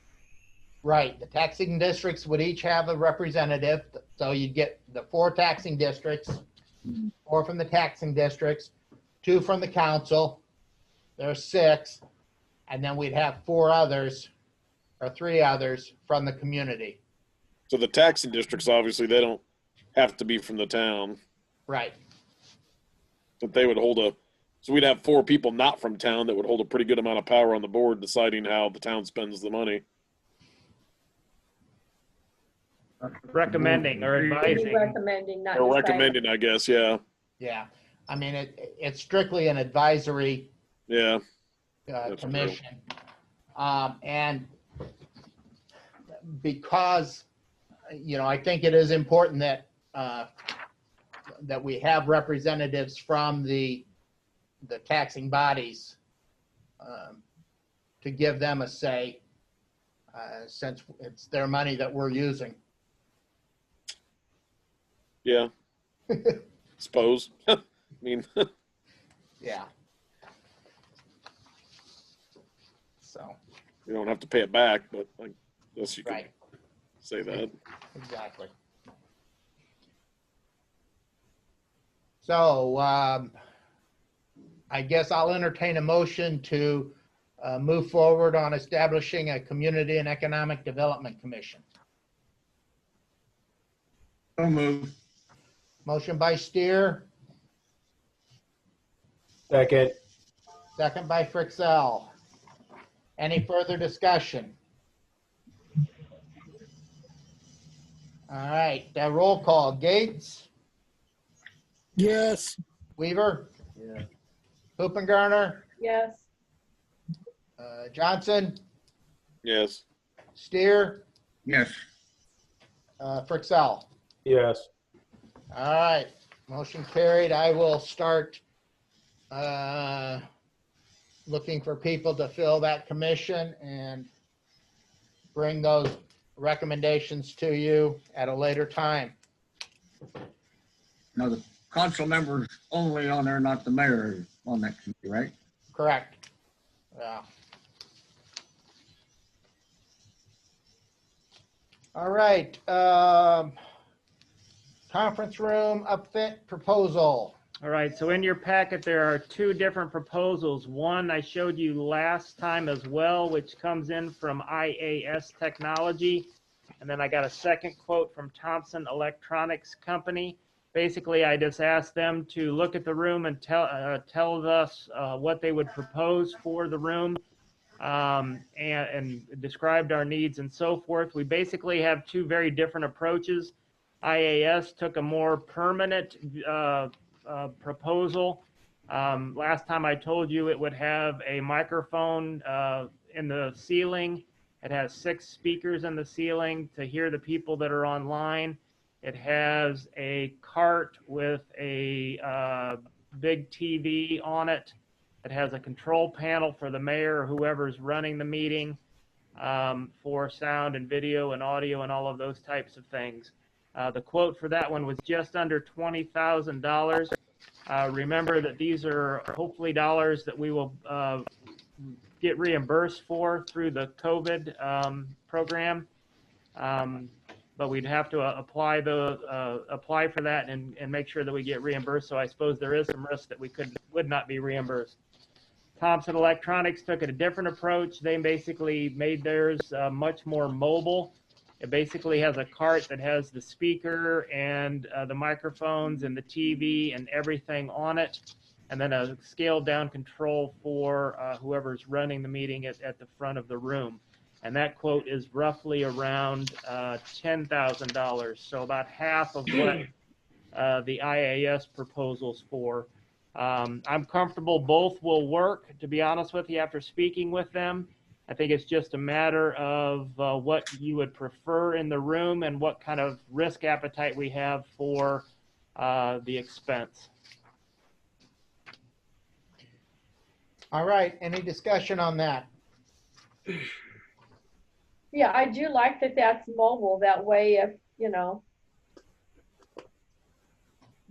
right. The taxing districts would each have a representative. So you'd get the 4 taxing districts, 4 from the taxing districts, 2 from the council. There's 6. And then we'd have 4 others or 3 others from the community. So the taxing districts, obviously, they don't have to be from the town, Right, but they would hold so we'd have 4 people not from town that would hold a pretty good amount of power on the board deciding how the town spends the money. Recommending or Maybe advising. recommending, not Or deciding. recommending, I guess, yeah. yeah. I mean, it's strictly an advisory Yeah. That's true. commission. And because, I think it is important that, that we have representatives from the taxing bodies to give them a say, since it's their money that we're using. Yeah. Suppose. I mean, Yeah. So, you don't have to pay it back, but I guess you could right, say that. exactly. So, I guess I'll entertain a motion to move forward on establishing a Community and Economic Development Commission. So move. Motion by Steer, Second. second by Frixell. Any further discussion? All right, roll call. Gates, Yes. Weaver, Yeah. Hoopengarner, Yes, Johnson, Yes. Steer, Yes. Frixell. Yes. All right, motion carried. I will start looking for people to fill that commission and bring those recommendations to you at a later time. Now, the council members only on there, not the mayor on that committee, right? Correct. Yeah. All right, conference room upfit proposal. All right, so in your packet, there are 2 different proposals. One I showed you last time as well, which comes in from IAS Technology. And then I got a second quote from Thompson Electronics Company. Basically, I just asked them to look at the room and tell us what they would propose for the room, and described our needs and so forth. We basically have 2 very different approaches. IAS took a more permanent proposal. Last time I told you it would have a microphone in the ceiling, It has 6 speakers in the ceiling to hear the people that are online. It has a cart with a big TV on it. It has a control panel for the mayor or whoever's running the meeting for sound and video and audio and all of those types of things. The quote for that one was just under $20,000. Remember that these are hopefully dollars that we will get reimbursed for through the COVID program. But we'd have to apply for that and make sure that we get reimbursed. So I suppose there is some risk that we would not be reimbursed. Thompson Electronics took a different approach. They basically made theirs much more mobile. It basically has a cart that has the speaker and the microphones and the TV and everything on it, and then a scaled down control for whoever's running the meeting at the front of the room. And that quote is roughly around $10,000, so about half of what the IAS proposal's for. I'm comfortable both will work, to be honest with you, after speaking with them. I think it's just a matter of what you would prefer in the room and what kind of risk appetite we have for the expense. All right, any discussion on that? Yeah, I do like that that's mobile. That way, if, you know,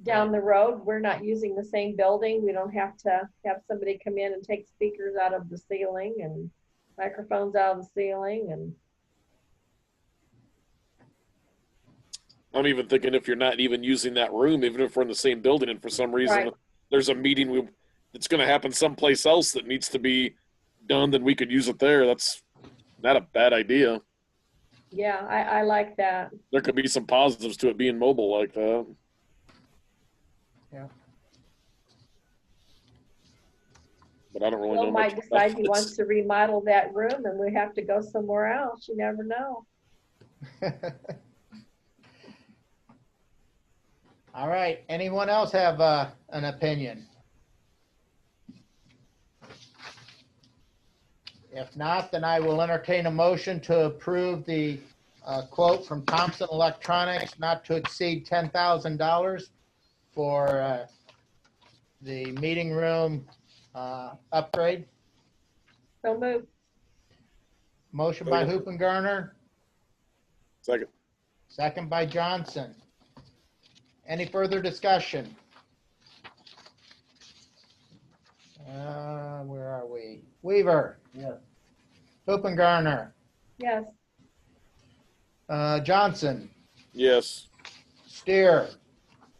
down the road, we're not using the same building. We don't have to have somebody come in and take speakers out of the ceiling and microphones out of the ceiling. And I'm even thinking if you're not even using that room, even if we're in the same building and for some reason there's a meeting that's going to happen someplace else that needs to be done, then we could use it there. That's not a bad idea. yeah, I like that. There could be some positives to it being mobile like that. Yeah. But I don't really Bill know might much decide about he this. wants to remodel that room and we have to go somewhere else. You never know. All right, anyone else have an opinion? If not, then I will entertain a motion to approve the quote from Thompson Electronics not to exceed $10,000 for the meeting room upgrade. So move. Motion by Hoopengarner, Second. second by Johnson. Any further discussion? Where are we? Weaver, Yes. Hoopengarner, Yes. Johnson, Yes. Steer,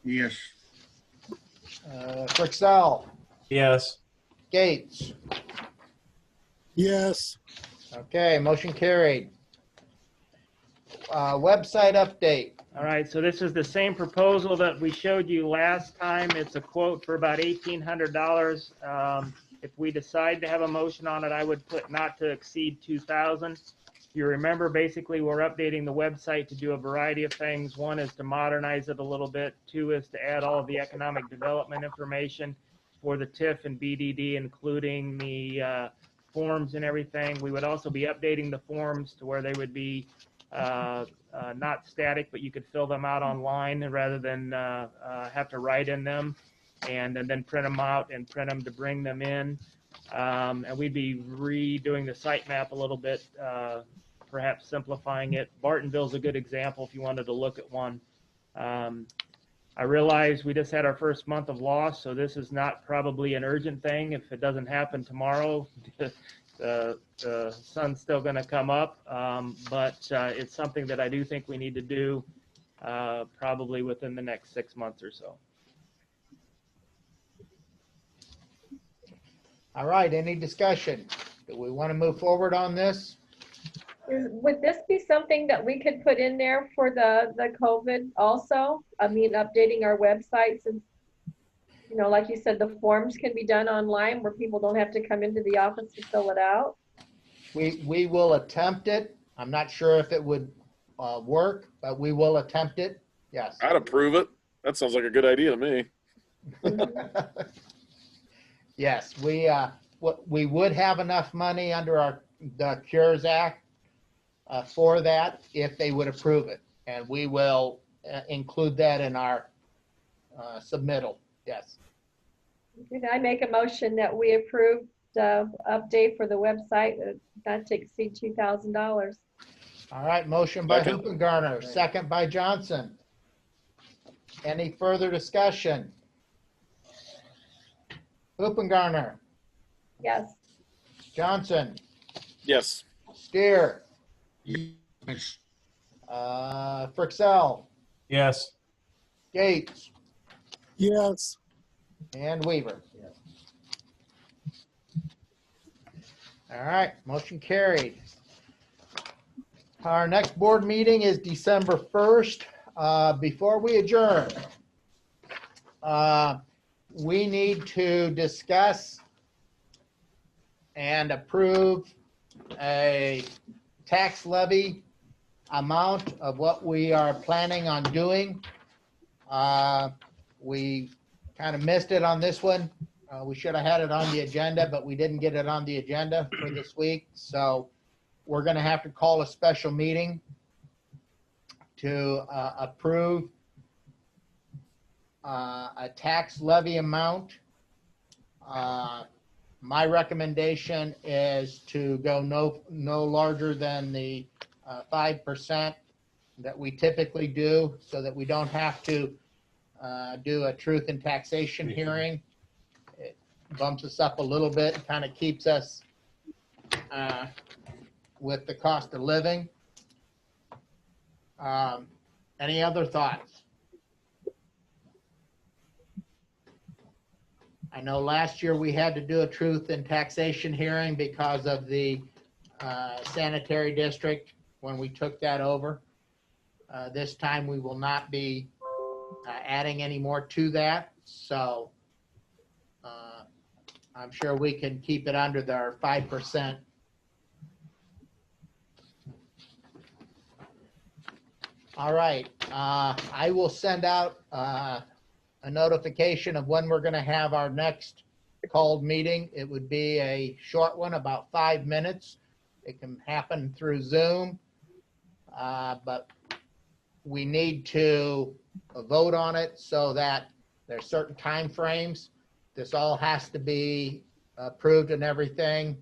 Yes. Frixell, Yes. Gates. Yes. Okay, motion carried. Website update. All right, so this is the same proposal that we showed you last time. It's a quote for about $1,800. If we decide to have a motion on it, I would put not to exceed 2,000. If you remember, basically, we're updating the website to do a variety of things. One is to modernize it a little bit. Two is to add all of the economic development information for the TIF and BDD, including the forms and everything. We would also be updating the forms to where they would be not static, but you could fill them out online rather than have to write in them, and then print them out and print them to bring them in. And we'd be redoing the sitemap a little bit, perhaps simplifying it. Bartonville's a good example if you wanted to look at one. I realize we just had our first month of loss, so this is not probably an urgent thing. If it doesn't happen tomorrow, the sun's still going to come up, but it's something that I do think we need to do probably within the next 6 months or so. All right, any discussion? Do we want to move forward on this? Would this be something that we could put in there for the COVID also? I mean, updating our websites, and, you know, like you said, the forms can be done online where people don't have to come into the office to fill it out. We will attempt it. I'm not sure if it would work, but we will attempt it. Yes. I'd approve it. That sounds like a good idea to me. Yes, we would have enough money under the Cures Act for that if they would approve it. And we will include that in our submittal. Yes. Can I make a motion that we approve the update for the website, not to exceed $2,000? All right, motion by Second. Hoopengarner, second by Johnson. Any further discussion? Hoopengarner, Yes. Johnson, Yes. Steer, Yes. Frixell, Yes. Gates, Yes. and Weaver. Yes. All right, motion carried. Our next board meeting is December 1st. Before we adjourn, we need to discuss and approve a tax levy amount of what we are planning on doing. We kind of missed it on this one. We should have had it on the agenda, but we didn't get it on the agenda for this week. So we're going to have to call a special meeting to approve a tax levy amount. My recommendation is to go no larger than the 5% that we typically do, so that we don't have to do a truth and taxation hearing. It bumps us up a little bit, and kind of keeps us with the cost of living. Any other thoughts? I know last year we had to do a truth and taxation hearing because of the sanitary district when we took that over. This time we will not be adding any more to that. So I'm sure we can keep it under their 5%. All right, I will send out a notification of when we're going to have our next called meeting. It would be a short one, about 5 minutes. It can happen through Zoom, but we need to vote on it so that there's certain time frames. This all has to be approved and everything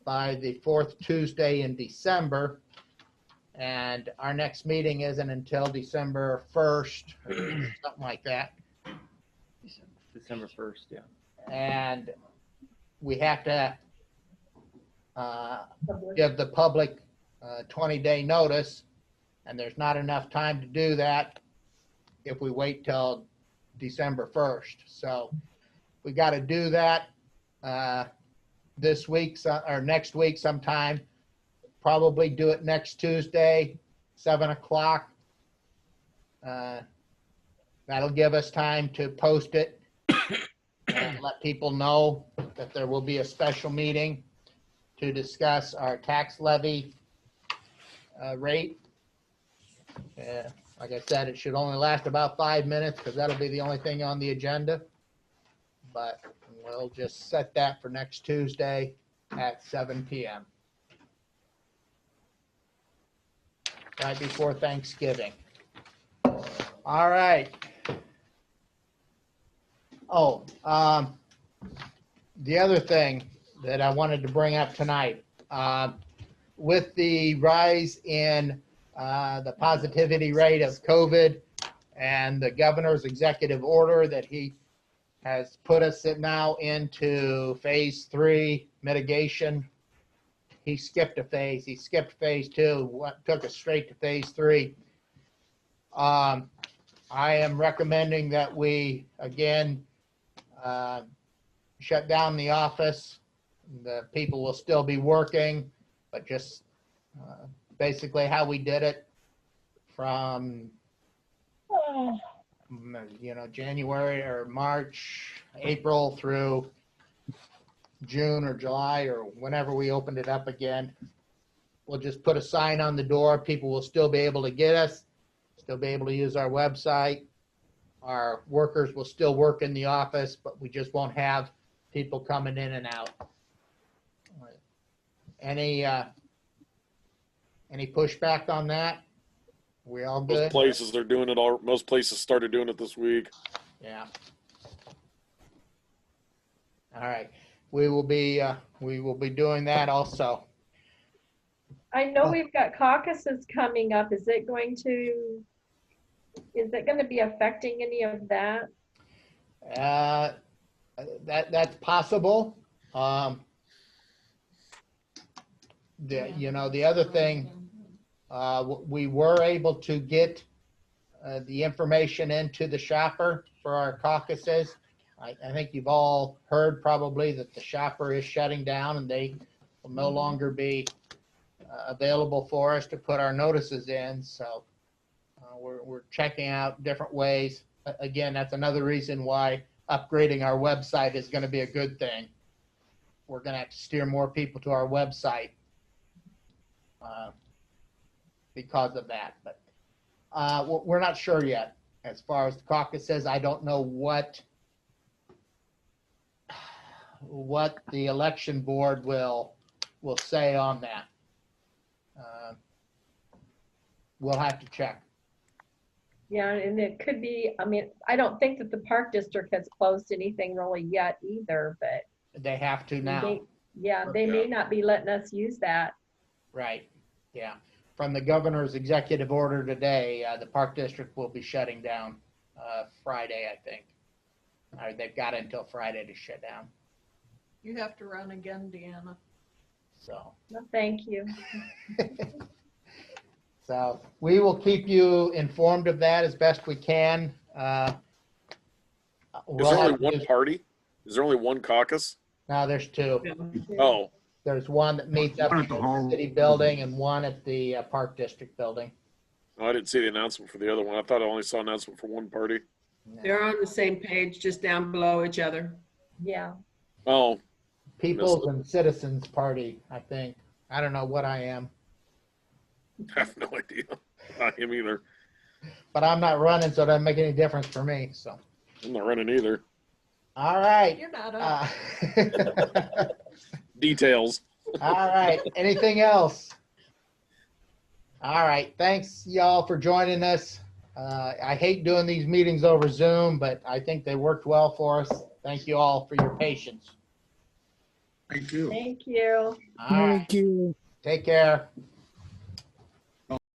by the 4th Tuesday in December. And our next meeting isn't until December 1st, or something like that. December 1st, yeah. And we have to give the public 20-day notice, and there's not enough time to do that if we wait till December 1st. So we got to do that this week or next week sometime. Probably do it next Tuesday, 7 o'clock. That'll give us time to post it and let people know that there will be a special meeting to discuss our tax levy rate. Like I said, it should only last about 5 minutes because that'll be the only thing on the agenda. But we'll just set that for next Tuesday at 7 p.m. right before Thanksgiving. All right. Oh, the other thing that I wanted to bring up tonight, with the rise in the positivity rate of COVID and the governor's executive order that he has put us now into phase 3 mitigation. He skipped a phase. He skipped phase 2, took us straight to phase 3. I am recommending that we, again, shut down the office. The people will still be working, but just basically how we did it from, January or March, April through June or July or whenever we opened it up again. We'll just put a sign on the door. People will still be able to get us, still be able to use our website. Our workers will still work in the office, but we just won't have people coming in and out. Any Any pushback on that? We all Most good? places are doing it all. Most places started doing it this week. Yeah. All right. We will be doing that also. I know we've got caucuses coming up. Is it going to be affecting any of that? That's possible. The other thing, we were able to get the information into the shopper for our caucuses. I think you've all heard probably that the shopper is shutting down and they will no longer be available for us to put our notices in. So we're checking out different ways. Again, that's another reason why upgrading our website is going to be a good thing. We're going to have to steer more people to our website because of that. But we're not sure yet. As far as the caucus says, I don't know what the election board will say on that. We'll have to check. Yeah, and it could be, I mean, I don't think that the park district has closed anything really yet either, but They have to now. they may not be letting us use that. Right, yeah. From the governor's executive order today, the park district will be shutting down Friday, I think. They've got until Friday to shut down, You have to run again, Deanna. so. No, thank you. So we will keep you informed of that as best we can. Is there only one party? Is there only one caucus? No, there's two. Oh, There's one that meets up One at at the the hall. city building and one at the park district building. I didn't see the announcement for the other one. I thought I only saw an announcement for one party. They're on the same page, just down below each other. Yeah. Oh, People's and Citizens Party, I think. I don't know what I am, I have no idea. Not him either. but I'm not running, so it doesn't make any difference for me, so. I'm not running either. All right. You're not up. Details. All right. Anything else? All right. Thanks, y'all, for joining us. I hate doing these meetings over Zoom, but I think they worked well for us. Thank you all for your patience. Thank you. Thank you. All right. Thank you. Take care.